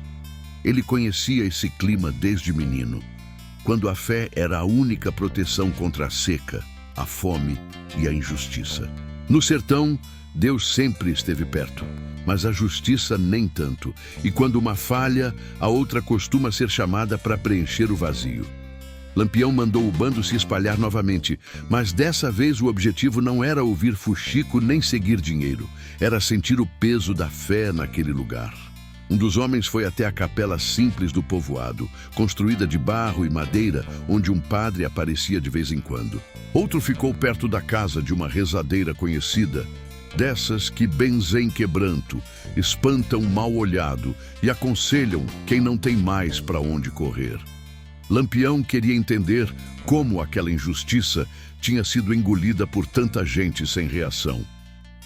Ele conhecia esse clima desde menino, quando a fé era a única proteção contra a seca, a fome e a injustiça. No sertão, Deus sempre esteve perto, mas a justiça nem tanto, e quando uma falha, a outra costuma ser chamada para preencher o vazio. Lampião mandou o bando se espalhar novamente, mas dessa vez o objetivo não era ouvir fuxico nem seguir dinheiro, era sentir o peso da fé naquele lugar. Um dos homens foi até a capela simples do povoado, construída de barro e madeira, onde um padre aparecia de vez em quando. Outro ficou perto da casa de uma rezadeira conhecida, dessas que benzem quebranto, espantam o mal-olhado e aconselham quem não tem mais para onde correr. Lampião queria entender como aquela injustiça tinha sido engolida por tanta gente sem reação.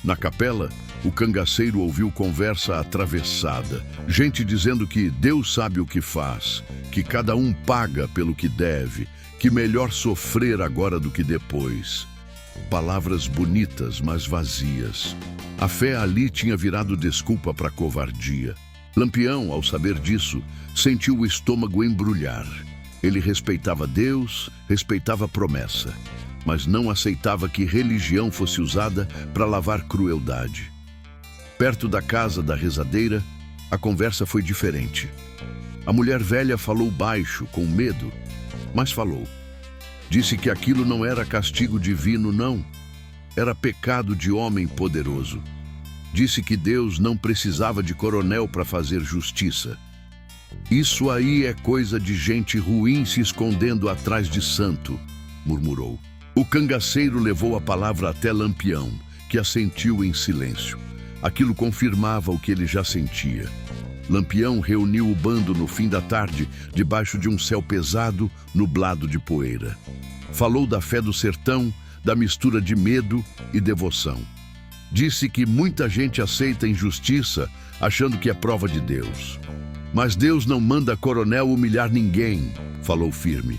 Na capela, o cangaceiro ouviu conversa atravessada, gente dizendo que Deus sabe o que faz, que cada um paga pelo que deve, que melhor sofrer agora do que depois. Palavras bonitas, mas vazias. A fé ali tinha virado desculpa para a covardia. Lampião, ao saber disso, sentiu o estômago embrulhar. Ele respeitava Deus, respeitava a promessa, mas não aceitava que religião fosse usada para lavar crueldade. Perto da casa da rezadeira, a conversa foi diferente. A mulher velha falou baixo, com medo, mas falou. Disse que aquilo não era castigo divino, não. Era pecado de homem poderoso. Disse que Deus não precisava de coronel para fazer justiça. Isso aí é coisa de gente ruim se escondendo atrás de santo, murmurou. O cangaceiro levou a palavra até Lampião, que assentiu em silêncio. Aquilo confirmava o que ele já sentia. Lampião reuniu o bando no fim da tarde, debaixo de um céu pesado, nublado de poeira. Falou da fé do sertão, da mistura de medo e devoção. Disse que muita gente aceita injustiça, achando que é prova de Deus. Mas Deus não manda coronel humilhar ninguém, falou firme.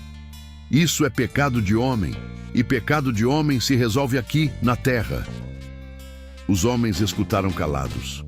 Isso é pecado de homem, e pecado de homem se resolve aqui, na terra. Os homens escutaram calados.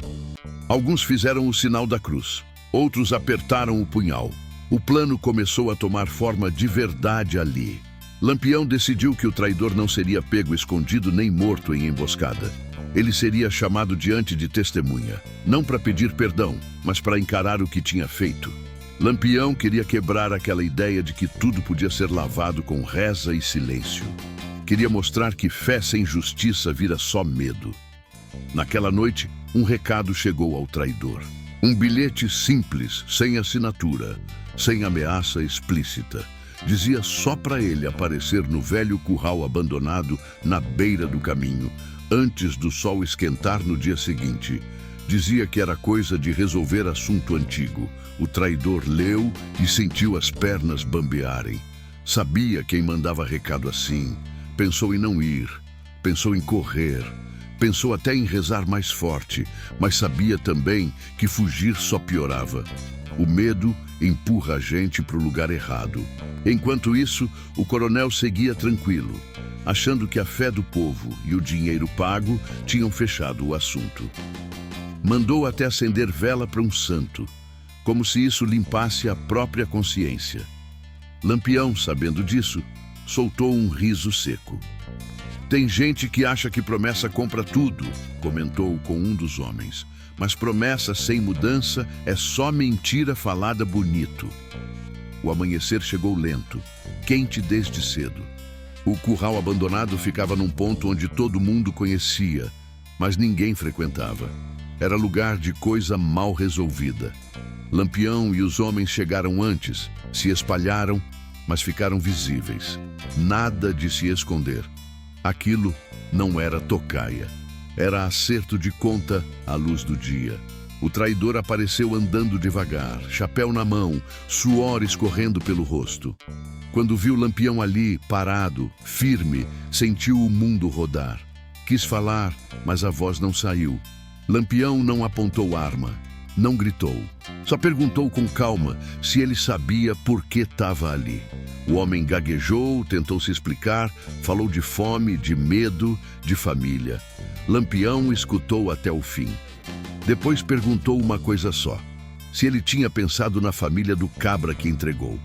Alguns fizeram o sinal da cruz, outros apertaram o punhal. O plano começou a tomar forma de verdade ali. Lampião decidiu que o traidor não seria pego escondido nem morto em emboscada. Ele seria chamado diante de testemunha, não para pedir perdão, mas para encarar o que tinha feito. Lampião queria quebrar aquela ideia de que tudo podia ser lavado com reza e silêncio. Queria mostrar que fé sem justiça vira só medo. Naquela noite, um recado chegou ao traidor. Um bilhete simples, sem assinatura, sem ameaça explícita. Dizia só para ele aparecer no velho curral abandonado na beira do caminho, antes do sol esquentar no dia seguinte. Dizia que era coisa de resolver assunto antigo. O traidor leu e sentiu as pernas bambearem. Sabia quem mandava recado assim. Pensou em não ir, pensou em correr, pensou até em rezar mais forte, mas sabia também que fugir só piorava. O medo empurra a gente para o lugar errado. Enquanto isso, o coronel seguia tranquilo, achando que a fé do povo e o dinheiro pago tinham fechado o assunto. Mandou até acender vela para um santo, como se isso limpasse a própria consciência. Lampião, sabendo disso, soltou um riso seco. Tem gente que acha que promessa compra tudo, comentou com um dos homens. Mas promessa sem mudança é só mentira falada bonito. O amanhecer chegou lento, quente desde cedo. O curral abandonado ficava num ponto onde todo mundo conhecia, mas ninguém frequentava. Era lugar de coisa mal resolvida. Lampião e os homens chegaram antes, se espalharam, mas ficaram visíveis. Nada de se esconder. Aquilo não era tocaia. Era acerto de conta à luz do dia. O traidor apareceu andando devagar, chapéu na mão, suor escorrendo pelo rosto. Quando viu Lampião ali, parado, firme, sentiu o mundo rodar. Quis falar, mas a voz não saiu. Lampião não apontou arma, não gritou. Só perguntou com calma se ele sabia por que estava ali. O homem gaguejou, tentou se explicar, falou de fome, de medo, de família. Lampião escutou até o fim. Depois perguntou uma coisa só: se ele tinha pensado na família do cabra que entregou.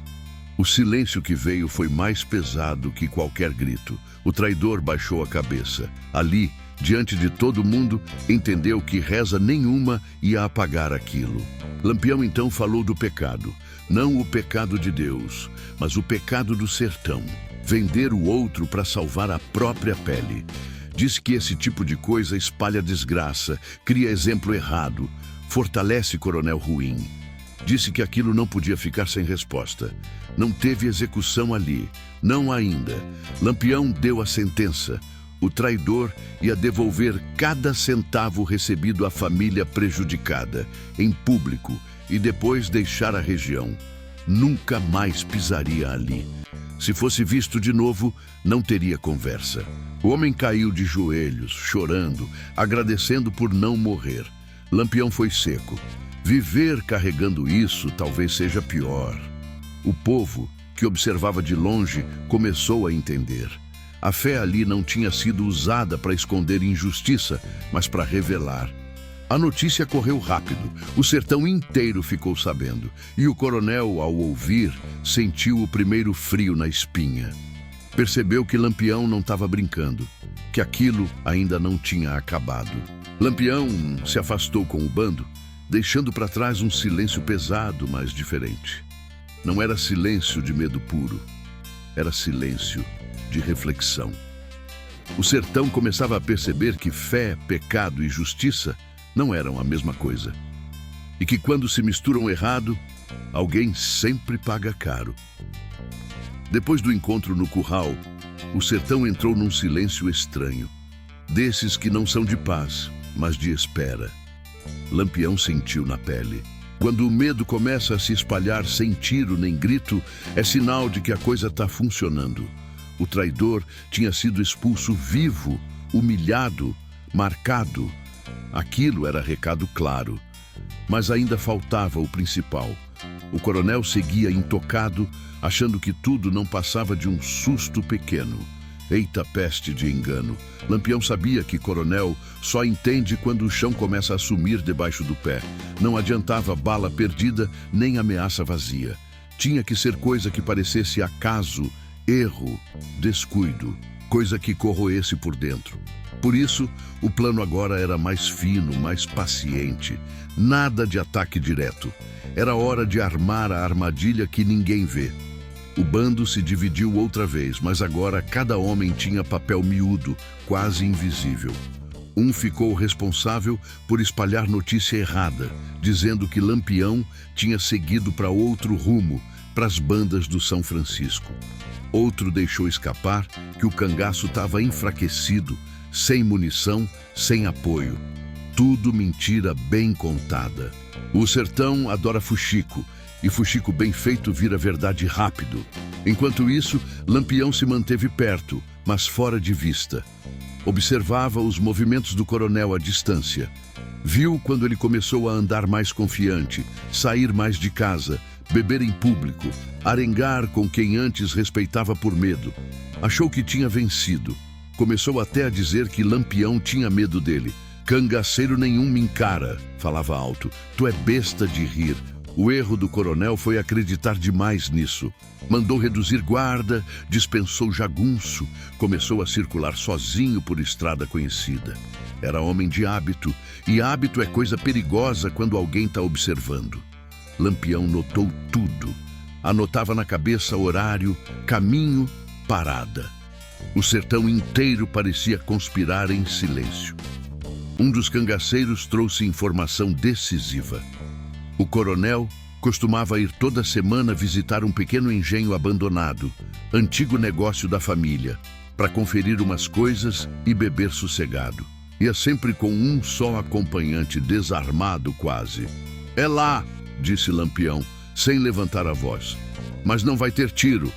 O silêncio que veio foi mais pesado que qualquer grito. O traidor baixou a cabeça. Ali, diante de todo mundo, entendeu que reza nenhuma ia apagar aquilo. Lampião então falou do pecado. Não o pecado de Deus, mas o pecado do sertão. Vender o outro para salvar a própria pele. Disse que esse tipo de coisa espalha desgraça, cria exemplo errado, fortalece coronel ruim. Disse que aquilo não podia ficar sem resposta. Não teve execução ali, não ainda. Lampião deu a sentença. O traidor ia devolver cada centavo recebido à família prejudicada, em público, e depois deixar a região. Nunca mais pisaria ali. Se fosse visto de novo, não teria conversa. O homem caiu de joelhos, chorando, agradecendo por não morrer. Lampião foi seco. Viver carregando isso talvez seja pior. O povo, que observava de longe, começou a entender. A fé ali não tinha sido usada para esconder injustiça, mas para revelar. A notícia correu rápido, o sertão inteiro ficou sabendo, e o coronel, ao ouvir, sentiu o primeiro frio na espinha. Percebeu que Lampião não estava brincando, que aquilo ainda não tinha acabado. Lampião se afastou com o bando, deixando para trás um silêncio pesado, mas diferente. Não era silêncio de medo puro, era silêncio de reflexão. O sertão começava a perceber que fé, pecado e justiça não eram a mesma coisa. E que quando se misturam errado, alguém sempre paga caro. Depois do encontro no curral, O sertão entrou num silêncio estranho, desses que não são de paz, mas de espera. Lampião sentiu na pele. Quando o medo começa a se espalhar sem tiro nem grito, é sinal de que a coisa está funcionando. O traidor tinha sido expulso vivo, humilhado, marcado. Aquilo era recado claro. Mas ainda faltava o principal. O coronel seguia intocado, achando que tudo não passava de um susto pequeno. Eita peste de engano! Lampião sabia que coronel só entende quando o chão começa a sumir debaixo do pé. Não adiantava bala perdida nem ameaça vazia. Tinha que ser coisa que parecesse acaso, erro, descuido, coisa que corroesse por dentro. Por isso, o plano agora era mais fino, mais paciente. Nada de ataque direto. Era hora de armar a armadilha que ninguém vê. O bando se dividiu outra vez, mas agora cada homem tinha papel miúdo, quase invisível. Um ficou responsável por espalhar notícia errada, dizendo que Lampião tinha seguido para outro rumo, para as bandas do São Francisco. Outro deixou escapar que o cangaço estava enfraquecido, sem munição, sem apoio. Tudo mentira bem contada. O sertão adora fuxico, e fuxico bem feito vira verdade rápido. Enquanto isso, Lampião se manteve perto, mas fora de vista. Observava os movimentos do coronel à distância. Viu quando ele começou a andar mais confiante, sair mais de casa, beber em público, arengar com quem antes respeitava por medo. Achou que tinha vencido. Começou até a dizer que Lampião tinha medo dele. Cangaceiro nenhum me encara, falava alto. Tu é besta de rir. O erro do coronel foi acreditar demais nisso. Mandou reduzir guarda, dispensou jagunço, começou a circular sozinho por estrada conhecida. Era homem de hábito, e hábito é coisa perigosa quando alguém está observando. Lampião notou tudo. Anotava na cabeça horário, caminho, parada. O sertão inteiro parecia conspirar em silêncio. Um dos cangaceiros trouxe informação decisiva. O coronel costumava ir toda semana visitar um pequeno engenho abandonado, antigo negócio da família, para conferir umas coisas e beber sossegado. Ia sempre com um só acompanhante, desarmado quase. É lá, disse Lampião, sem levantar a voz. Mas não vai ter tiro.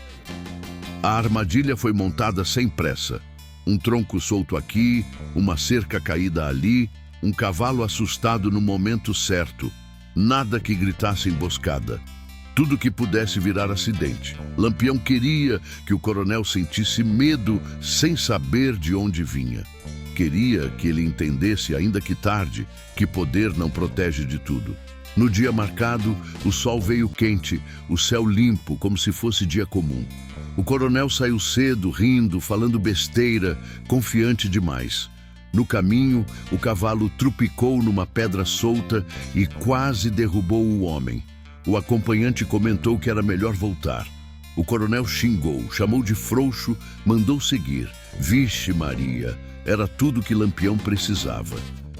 A armadilha foi montada sem pressa. Um tronco solto aqui, uma cerca caída ali, um cavalo assustado no momento certo. Nada que gritasse emboscada. Tudo que pudesse virar acidente. Lampião queria que o coronel sentisse medo sem saber de onde vinha. Queria que ele entendesse, ainda que tarde, que poder não protege de tudo. No dia marcado, o sol veio quente, o céu limpo, como se fosse dia comum. O coronel saiu cedo, rindo, falando besteira, confiante demais. No caminho, o cavalo trupicou numa pedra solta e quase derrubou o homem. O acompanhante comentou que era melhor voltar. O coronel xingou, chamou de frouxo, mandou seguir. Vixe Maria, era tudo que Lampião precisava.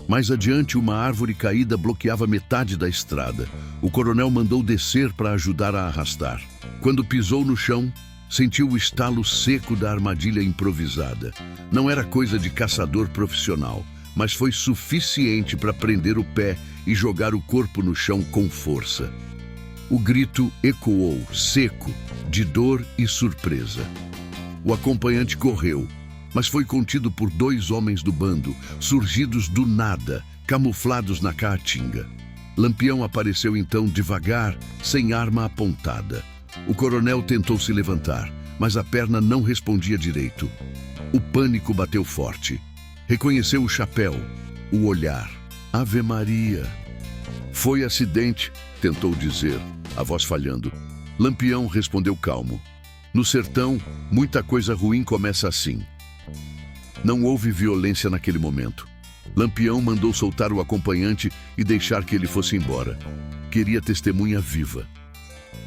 Mais adiante, uma árvore caída bloqueava metade da estrada. O coronel mandou descer para ajudar a arrastar. Quando pisou no chão, sentiu o estalo seco da armadilha improvisada. Não era coisa de caçador profissional, mas foi suficiente para prender o pé e jogar o corpo no chão com força. O grito ecoou, seco, de dor e surpresa. O acompanhante correu, mas foi contido por 2 homens do bando, surgidos do nada, camuflados na caatinga. Lampião apareceu então devagar, sem arma apontada. O coronel tentou se levantar, mas a perna não respondia direito. O pânico bateu forte. Reconheceu o chapéu, o olhar. Ave Maria! Foi acidente, tentou dizer, a voz falhando. Lampião respondeu calmo. No sertão, muita coisa ruim começa assim. Não houve violência naquele momento. Lampião mandou soltar o acompanhante e deixar que ele fosse embora. Queria testemunha viva.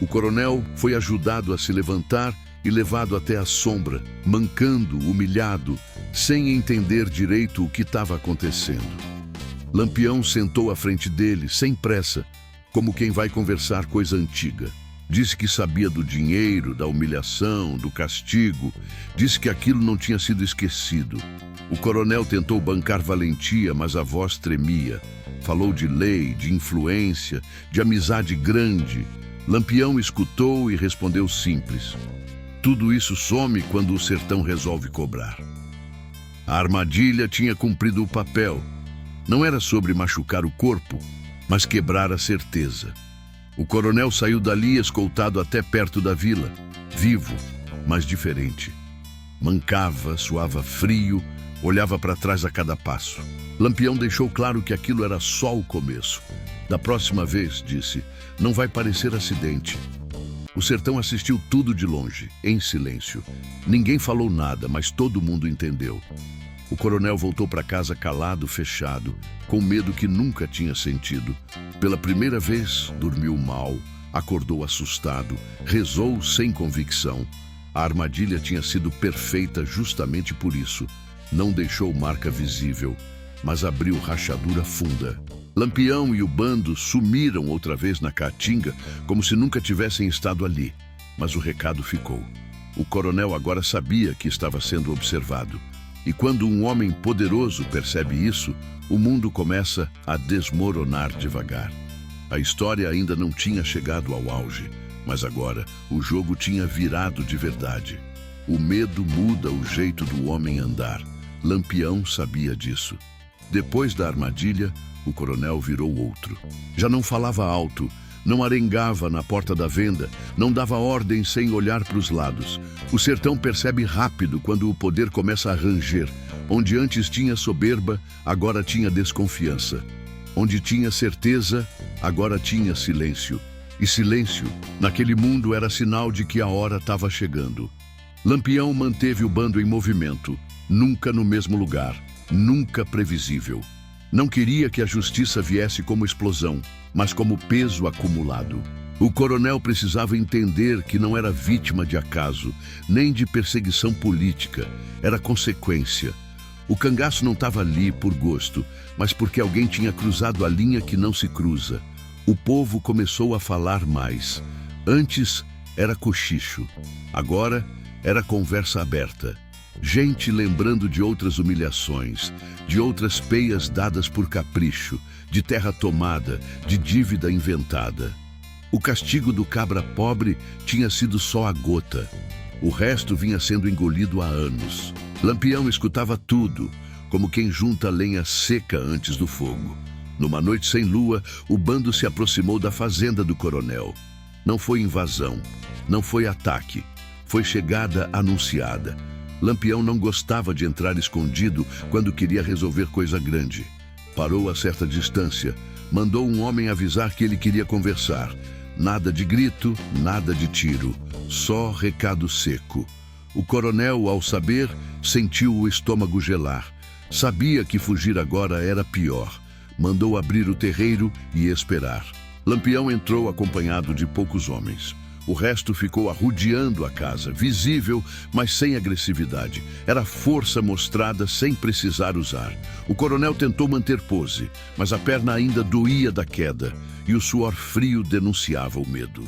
O coronel foi ajudado a se levantar e levado até a sombra, mancando, humilhado, sem entender direito o que estava acontecendo. Lampião sentou à frente dele, sem pressa, como quem vai conversar coisa antiga. Disse que sabia do dinheiro, da humilhação, do castigo. Disse que aquilo não tinha sido esquecido. O coronel tentou bancar valentia, mas a voz tremia. Falou de lei, de influência, de amizade grande. Lampião escutou e respondeu simples: tudo isso some quando o sertão resolve cobrar. A armadilha tinha cumprido o papel. Não era sobre machucar o corpo, mas quebrar a certeza. O coronel saiu dali escoltado até perto da vila, vivo, mas diferente. Mancava, suava frio, olhava para trás a cada passo. Lampião deixou claro que aquilo era só o começo. Da próxima vez, disse, não vai parecer acidente. O sertão assistiu tudo de longe, em silêncio. Ninguém falou nada, mas todo mundo entendeu. O coronel voltou para casa calado, fechado, com medo que nunca tinha sentido. Pela primeira vez, dormiu mal, acordou assustado, rezou sem convicção. A armadilha tinha sido perfeita justamente por isso. Não deixou marca visível, mas abriu rachadura funda. Lampião e o bando sumiram outra vez na caatinga, como se nunca tivessem estado ali. Mas o recado ficou. O coronel agora sabia que estava sendo observado. E quando um homem poderoso percebe isso, o mundo começa a desmoronar devagar. A história ainda não tinha chegado ao auge, mas agora o jogo tinha virado de verdade. O medo muda o jeito do homem andar. Lampião sabia disso. Depois da armadilha, o coronel virou outro. Já não falava alto, não arengava na porta da venda, não dava ordem sem olhar para os lados. O sertão percebe rápido quando o poder começa a ranger. Onde antes tinha soberba, agora tinha desconfiança. Onde tinha certeza, agora tinha silêncio. E silêncio, naquele mundo, era sinal de que a hora estava chegando. Lampião manteve o bando em movimento, nunca no mesmo lugar, nunca previsível. Não queria que a justiça viesse como explosão, mas como peso acumulado. O coronel precisava entender que não era vítima de acaso, nem de perseguição política, era consequência. O cangaço não estava ali por gosto, mas porque alguém tinha cruzado a linha que não se cruza. O povo começou a falar mais. Antes era cochicho, agora era conversa aberta. Gente lembrando de outras humilhações, de outras peias dadas por capricho, de terra tomada, de dívida inventada. O castigo do cabra pobre tinha sido só a gota. O resto vinha sendo engolido há anos. Lampião escutava tudo, como quem junta lenha seca antes do fogo. Numa noite sem lua, o bando se aproximou da fazenda do coronel. Não foi invasão, não foi ataque, foi chegada anunciada. Lampião não gostava de entrar escondido quando queria resolver coisa grande. Parou a certa distância, mandou um homem avisar que ele queria conversar. Nada de grito, nada de tiro, só recado seco. O coronel, ao saber, sentiu o estômago gelar. Sabia que fugir agora era pior. Mandou abrir o terreiro e esperar. Lampião entrou acompanhado de poucos homens. O resto ficou arrodeando a casa, visível, mas sem agressividade. Era força mostrada sem precisar usar. O coronel tentou manter pose, mas a perna ainda doía da queda e o suor frio denunciava o medo.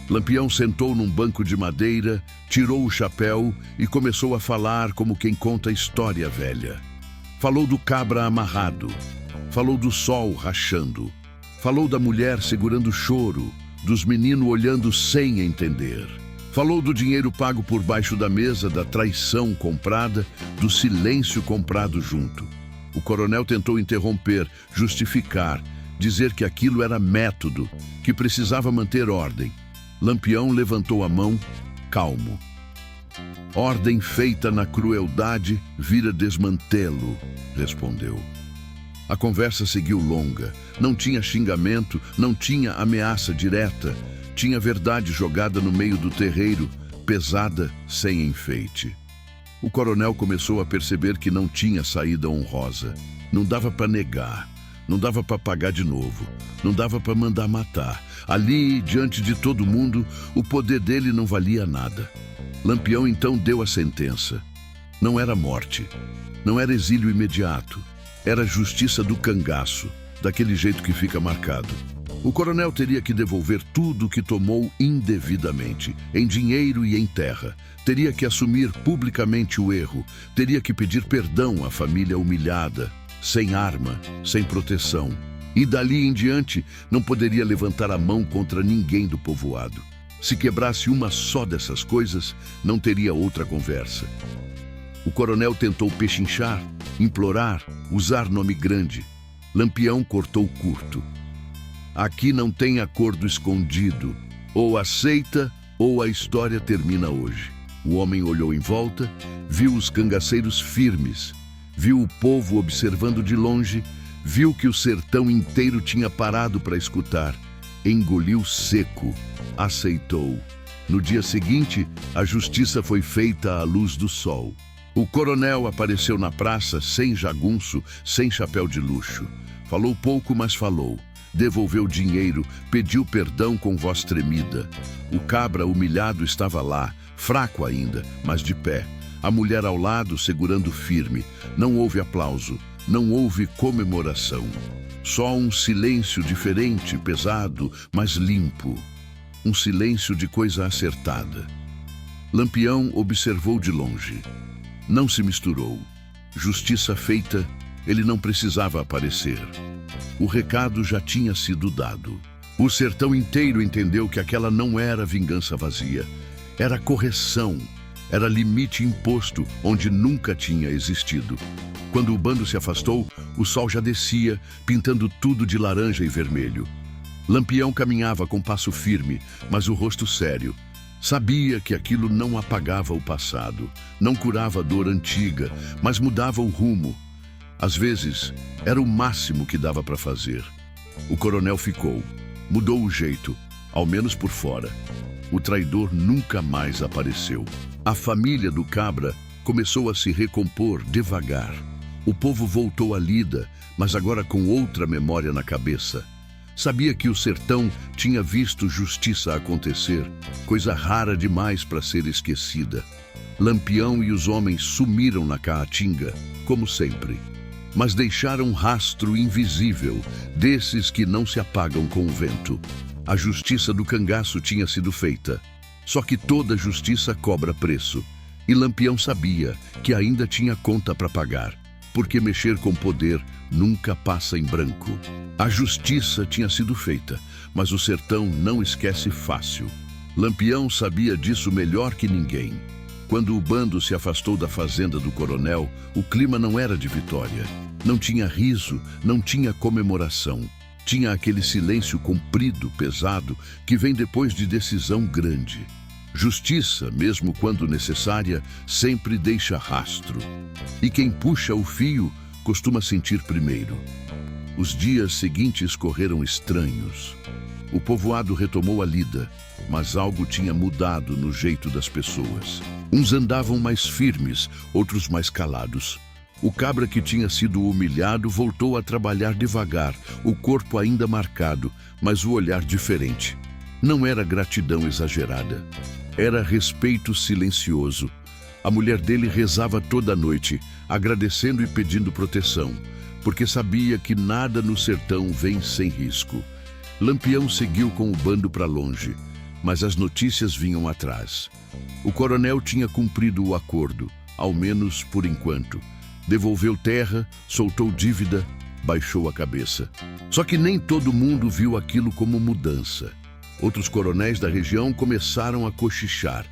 Lampião sentou num banco de madeira, tirou o chapéu e começou a falar como quem conta história velha. Falou do cabra amarrado, falou do sol rachando, falou da mulher segurando o choro, dos meninos olhando sem entender. Falou do dinheiro pago por baixo da mesa, da traição comprada, do silêncio comprado junto. O coronel tentou interromper, justificar, dizer que aquilo era método, que precisava manter ordem. Lampião levantou a mão, calmo. Ordem feita na crueldade vira desmantelo, respondeu. A conversa seguiu longa. Não tinha xingamento, não tinha ameaça direta. Tinha verdade jogada no meio do terreiro, pesada, sem enfeite. O coronel começou a perceber que não tinha saída honrosa. Não dava para negar, não dava para pagar de novo, não dava para mandar matar. Ali, diante de todo mundo, o poder dele não valia nada. Lampião então deu a sentença. Não era morte, não era exílio imediato. Era justiça do cangaço, daquele jeito que fica marcado. O coronel teria que devolver tudo que tomou indevidamente, em dinheiro e em terra. Teria que assumir publicamente o erro. Teria que pedir perdão à família humilhada, sem arma, sem proteção. E dali em diante, não poderia levantar a mão contra ninguém do povoado. Se quebrasse uma só dessas coisas, não teria outra conversa. O coronel tentou pechinchar, implorar, usar nome grande. Lampião cortou curto. Aqui não tem acordo escondido. Ou aceita, ou a história termina hoje. O homem olhou em volta, viu os cangaceiros firmes, viu o povo observando de longe, viu que o sertão inteiro tinha parado para escutar. Engoliu seco, aceitou. No dia seguinte, a justiça foi feita à luz do sol. O coronel apareceu na praça sem jagunço, sem chapéu de luxo. Falou pouco, mas falou. Devolveu dinheiro, pediu perdão com voz tremida. O cabra humilhado estava lá, fraco ainda, mas de pé. A mulher ao lado segurando firme. Não houve aplauso, não houve comemoração. Só um silêncio diferente, pesado, mas limpo. Um silêncio de coisa acertada. Lampião observou de longe. Não se misturou. Justiça feita, ele não precisava aparecer. O recado já tinha sido dado. O sertão inteiro entendeu que aquela não era vingança vazia. Era correção, era limite imposto onde nunca tinha existido. Quando o bando se afastou, o sol já descia, pintando tudo de laranja e vermelho. Lampião caminhava com passo firme, mas o rosto sério. Sabia que aquilo não apagava o passado, não curava a dor antiga, mas mudava o rumo. Às vezes, era o máximo que dava para fazer. O coronel ficou, mudou o jeito, ao menos por fora. O traidor nunca mais apareceu. A família do cabra começou a se recompor devagar. O povo voltou à lida, mas agora com outra memória na cabeça. Sabia que o sertão tinha visto justiça acontecer, coisa rara demais para ser esquecida. Lampião e os homens sumiram na caatinga, como sempre. Mas deixaram um rastro invisível, desses que não se apagam com o vento. A justiça do cangaço tinha sido feita. Só que toda justiça cobra preço. E Lampião sabia que ainda tinha conta para pagar, porque mexer com poder nunca passa em branco. A justiça tinha sido feita, mas o sertão não esquece fácil. Lampião sabia disso melhor que ninguém. Quando o bando se afastou da fazenda do coronel, o clima não era de vitória. Não tinha riso, não tinha comemoração. Tinha aquele silêncio comprido, pesado, que vem depois de decisão grande. Justiça, mesmo quando necessária, sempre deixa rastro. E quem puxa o fio costuma sentir primeiro. Os dias seguintes correram estranhos. O povoado retomou a lida, mas algo tinha mudado no jeito das pessoas. Uns andavam mais firmes, outros mais calados. O cabra que tinha sido humilhado voltou a trabalhar devagar, o corpo ainda marcado, mas o olhar diferente. Não era gratidão exagerada, era respeito silencioso. A mulher dele rezava toda noite, agradecendo e pedindo proteção, porque sabia que nada no sertão vem sem risco. Lampião seguiu com o bando para longe, mas as notícias vinham atrás. O coronel tinha cumprido o acordo, ao menos por enquanto. Devolveu terra, soltou dívida, baixou a cabeça. Só que nem todo mundo viu aquilo como mudança. Outros coronéis da região começaram a cochichar.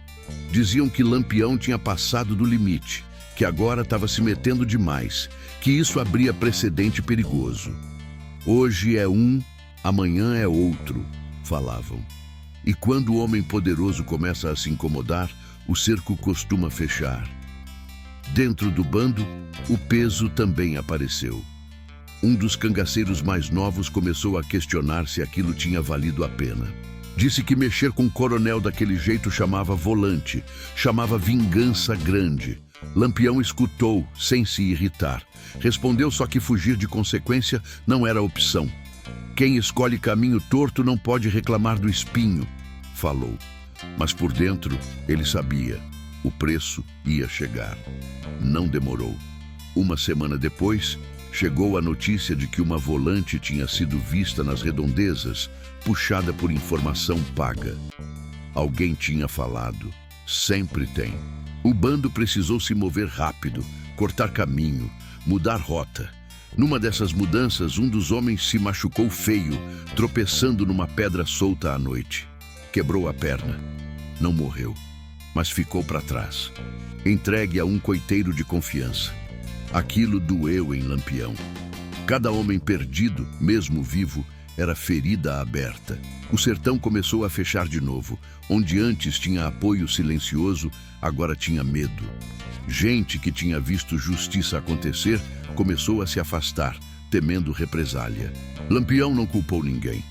Diziam que Lampião tinha passado do limite, que agora estava se metendo demais, que isso abria precedente perigoso. Hoje é um, amanhã é outro, falavam. E quando o homem poderoso começa a se incomodar, o cerco costuma fechar. Dentro do bando, o peso também apareceu. Um dos cangaceiros mais novos começou a questionar se aquilo tinha valido a pena. Disse que mexer com o coronel daquele jeito chamava volante, chamava vingança grande. Lampião escutou, sem se irritar. Respondeu só que fugir de consequência não era opção. Quem escolhe caminho torto não pode reclamar do espinho, falou. Mas por dentro, ele sabia. O preço ia chegar. Não demorou. Uma semana depois, chegou a notícia de que uma volante tinha sido vista nas redondezas, puxada por informação paga. Alguém tinha falado. Sempre tem. O bando precisou se mover rápido, cortar caminho, mudar rota. Numa dessas mudanças, um dos homens se machucou feio, tropeçando numa pedra solta à noite. Quebrou a perna. Não morreu, mas ficou para trás, entregue a um coiteiro de confiança. Aquilo doeu em Lampião. Cada homem perdido, mesmo vivo, era ferida aberta. O sertão começou a fechar de novo. Onde antes tinha apoio silencioso, agora tinha medo. Gente que tinha visto justiça acontecer começou a se afastar, temendo represália. Lampião não culpou ninguém.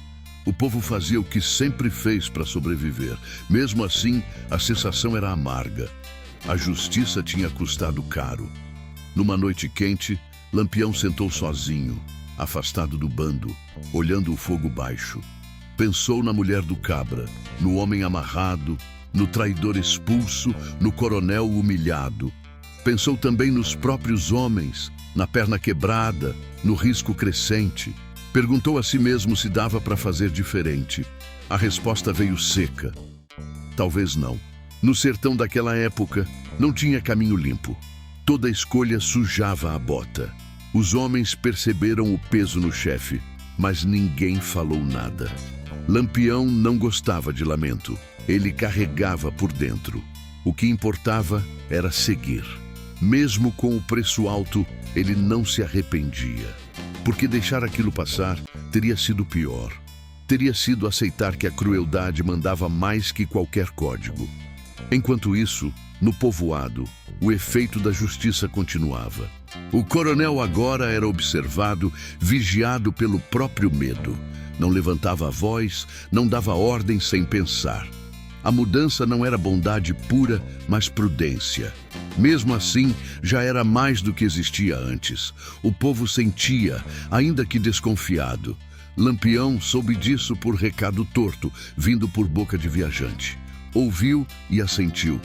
O povo fazia o que sempre fez para sobreviver. Mesmo assim, a sensação era amarga. A justiça tinha custado caro. Numa noite quente, Lampião sentou sozinho, afastado do bando, olhando o fogo baixo. Pensou na mulher do cabra, no homem amarrado, no traidor expulso, no coronel humilhado. Pensou também nos próprios homens, na perna quebrada, no risco crescente. Perguntou a si mesmo se dava para fazer diferente. A resposta veio seca. Talvez não. No sertão daquela época, não tinha caminho limpo. Toda escolha sujava a bota. Os homens perceberam o peso no chefe, mas ninguém falou nada. Lampião não gostava de lamento. Ele carregava por dentro. O que importava era seguir. Mesmo com o preço alto, ele não se arrependia. Porque deixar aquilo passar teria sido pior. Teria sido aceitar que a crueldade mandava mais que qualquer código. Enquanto isso, no povoado, o efeito da justiça continuava. O coronel agora era observado, vigiado pelo próprio medo. Não levantava a voz, não dava ordem sem pensar. A mudança não era bondade pura, mas prudência. Mesmo assim, já era mais do que existia antes. O povo sentia, ainda que desconfiado. Lampião soube disso por recado torto, vindo por boca de viajante. Ouviu e assentiu.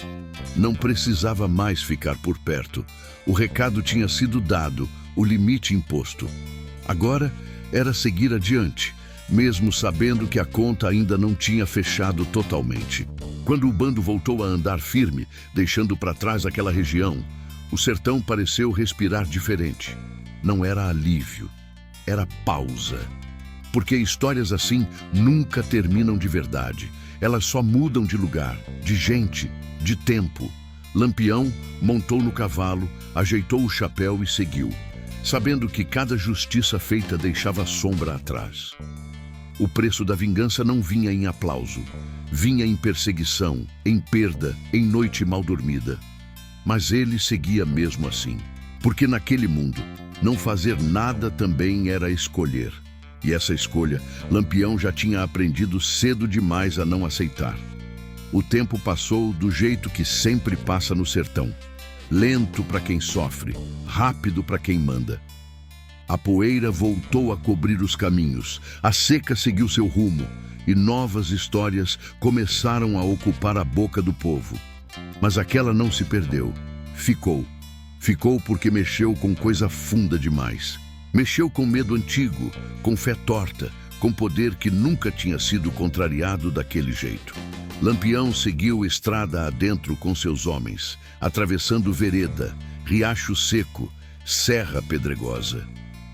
Não precisava mais ficar por perto. O recado tinha sido dado, o limite imposto. Agora era seguir adiante, mesmo sabendo que a conta ainda não tinha fechado totalmente. Quando o bando voltou a andar firme, deixando para trás aquela região, o sertão pareceu respirar diferente. Não era alívio, era pausa. Porque histórias assim nunca terminam de verdade. Elas só mudam de lugar, de gente, de tempo. Lampião montou no cavalo, ajeitou o chapéu e seguiu, sabendo que cada justiça feita deixava sombra atrás. O preço da vingança não vinha em aplauso, vinha em perseguição, em perda, em noite mal dormida. Mas ele seguia mesmo assim, porque naquele mundo, não fazer nada também era escolher. E essa escolha, Lampião já tinha aprendido cedo demais a não aceitar. O tempo passou do jeito que sempre passa no sertão. Lento para quem sofre, rápido para quem manda. A poeira voltou a cobrir os caminhos, a seca seguiu seu rumo e novas histórias começaram a ocupar a boca do povo. Mas aquela não se perdeu, ficou. Ficou porque mexeu com coisa funda demais. Mexeu com medo antigo, com fé torta, com poder que nunca tinha sido contrariado daquele jeito. Lampião seguiu estrada adentro com seus homens, atravessando vereda, riacho seco, serra pedregosa.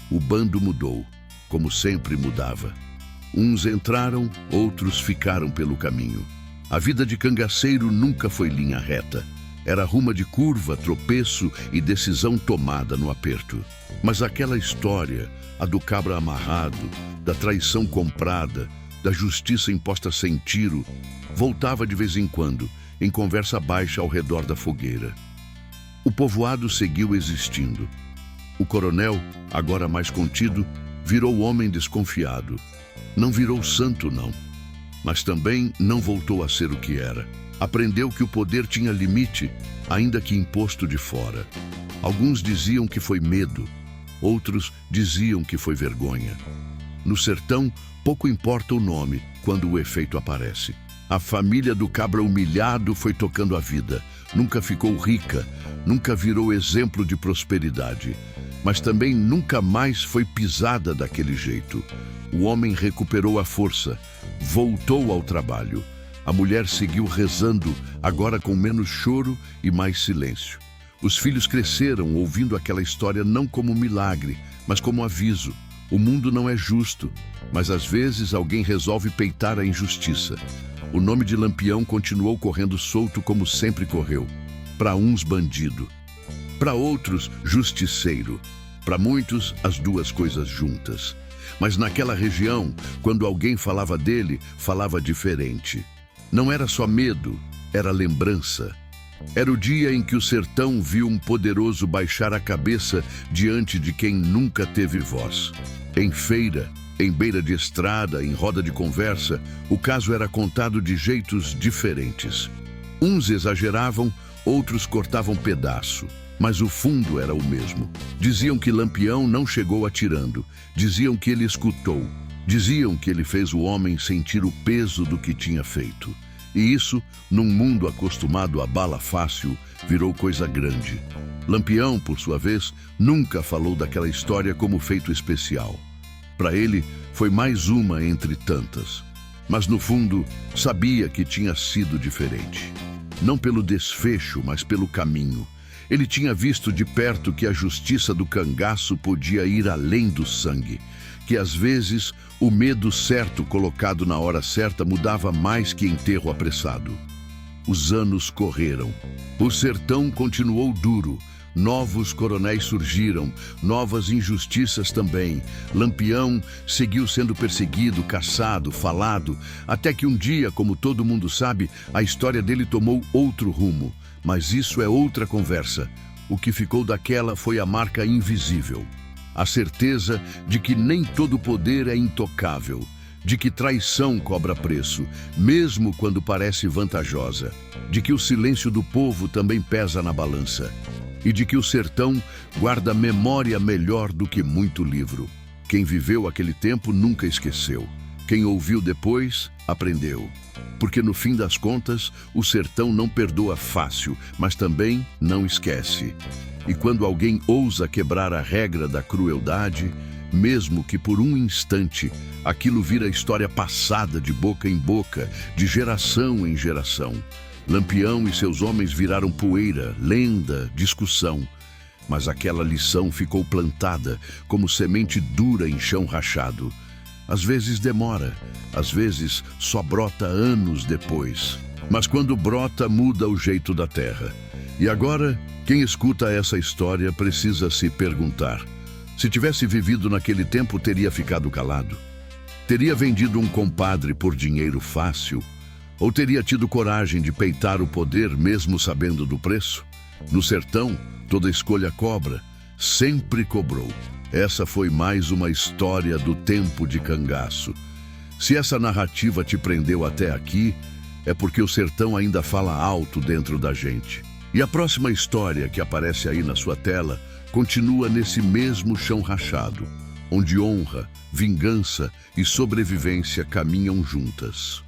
O bando mudou, como sempre mudava. Uns entraram, outros ficaram pelo caminho. A vida de cangaceiro nunca foi linha reta. Era ruma de curva, tropeço e decisão tomada no aperto. Mas aquela história, a do cabra amarrado, da traição comprada, da justiça imposta sem tiro, voltava de vez em quando, em conversa baixa ao redor da fogueira. O povoado seguiu existindo. O coronel, agora mais contido, virou homem desconfiado. Não virou santo, não. Mas também não voltou a ser o que era. Aprendeu que o poder tinha limite, ainda que imposto de fora. Alguns diziam que foi medo, outros diziam que foi vergonha. No sertão, pouco importa o nome quando o efeito aparece. A família do cabra humilhado foi tocando a vida. Nunca ficou rica, nunca virou exemplo de prosperidade. mas também nunca mais foi pisada daquele jeito. O homem recuperou a força, voltou ao trabalho. A mulher seguiu rezando, agora com menos choro e mais silêncio. Os filhos cresceram ouvindo aquela história não como milagre, mas como aviso. O mundo não é justo, mas às vezes alguém resolve peitar a injustiça. O nome de Lampião continuou correndo solto como sempre correu. Para uns, bandido. Para outros, justiceiro. Para muitos, as duas coisas juntas. Mas naquela região, quando alguém falava dele, falava diferente. Não era só medo, era lembrança. Era o dia em que o sertão viu um poderoso baixar a cabeça diante de quem nunca teve voz. Em feira, em beira de estrada, em roda de conversa, o caso era contado de jeitos diferentes. Uns exageravam, outros cortavam pedaço, mas o fundo era o mesmo. Diziam que Lampião não chegou atirando, diziam que ele escutou, diziam que ele fez o homem sentir o peso do que tinha feito. E isso, num mundo acostumado à bala fácil, virou coisa grande. Lampião, por sua vez, nunca falou daquela história como feito especial. Para ele, foi mais uma entre tantas. Mas no fundo, sabia que tinha sido diferente. Não pelo desfecho, mas pelo caminho. Ele tinha visto de perto que a justiça do cangaço podia ir além do sangue, que às vezes o medo certo colocado na hora certa mudava mais que enterro apressado. Os anos correram. O sertão continuou duro. Novos coronéis surgiram, novas injustiças também. Lampião seguiu sendo perseguido, caçado, falado, até que um dia, como todo mundo sabe, a história dele tomou outro rumo. Mas isso é outra conversa. O que ficou daquela foi a marca invisível. A certeza de que nem todo poder é intocável, de que traição cobra preço, mesmo quando parece vantajosa, de que o silêncio do povo também pesa na balança, e de que o sertão guarda memória melhor do que muito livro. Quem viveu aquele tempo nunca esqueceu. Quem ouviu depois, aprendeu. Porque no fim das contas, o sertão não perdoa fácil, mas também não esquece. E quando alguém ousa quebrar a regra da crueldade, mesmo que por um instante, aquilo vira história passada de boca em boca, de geração em geração. Lampião e seus homens viraram poeira, lenda, discussão. Mas aquela lição ficou plantada como semente dura em chão rachado. Às vezes demora, às vezes só brota anos depois. Mas quando brota, muda o jeito da terra. E agora, quem escuta essa história precisa se perguntar: se tivesse vivido naquele tempo, teria ficado calado? Teria vendido um compadre por dinheiro fácil? Ou teria tido coragem de peitar o poder mesmo sabendo do preço? No sertão, toda escolha cobra, sempre cobrou. Essa foi mais uma história do tempo de cangaço. Se essa narrativa te prendeu até aqui, é porque o sertão ainda fala alto dentro da gente. E a próxima história que aparece aí na sua tela continua nesse mesmo chão rachado, onde honra, vingança e sobrevivência caminham juntas.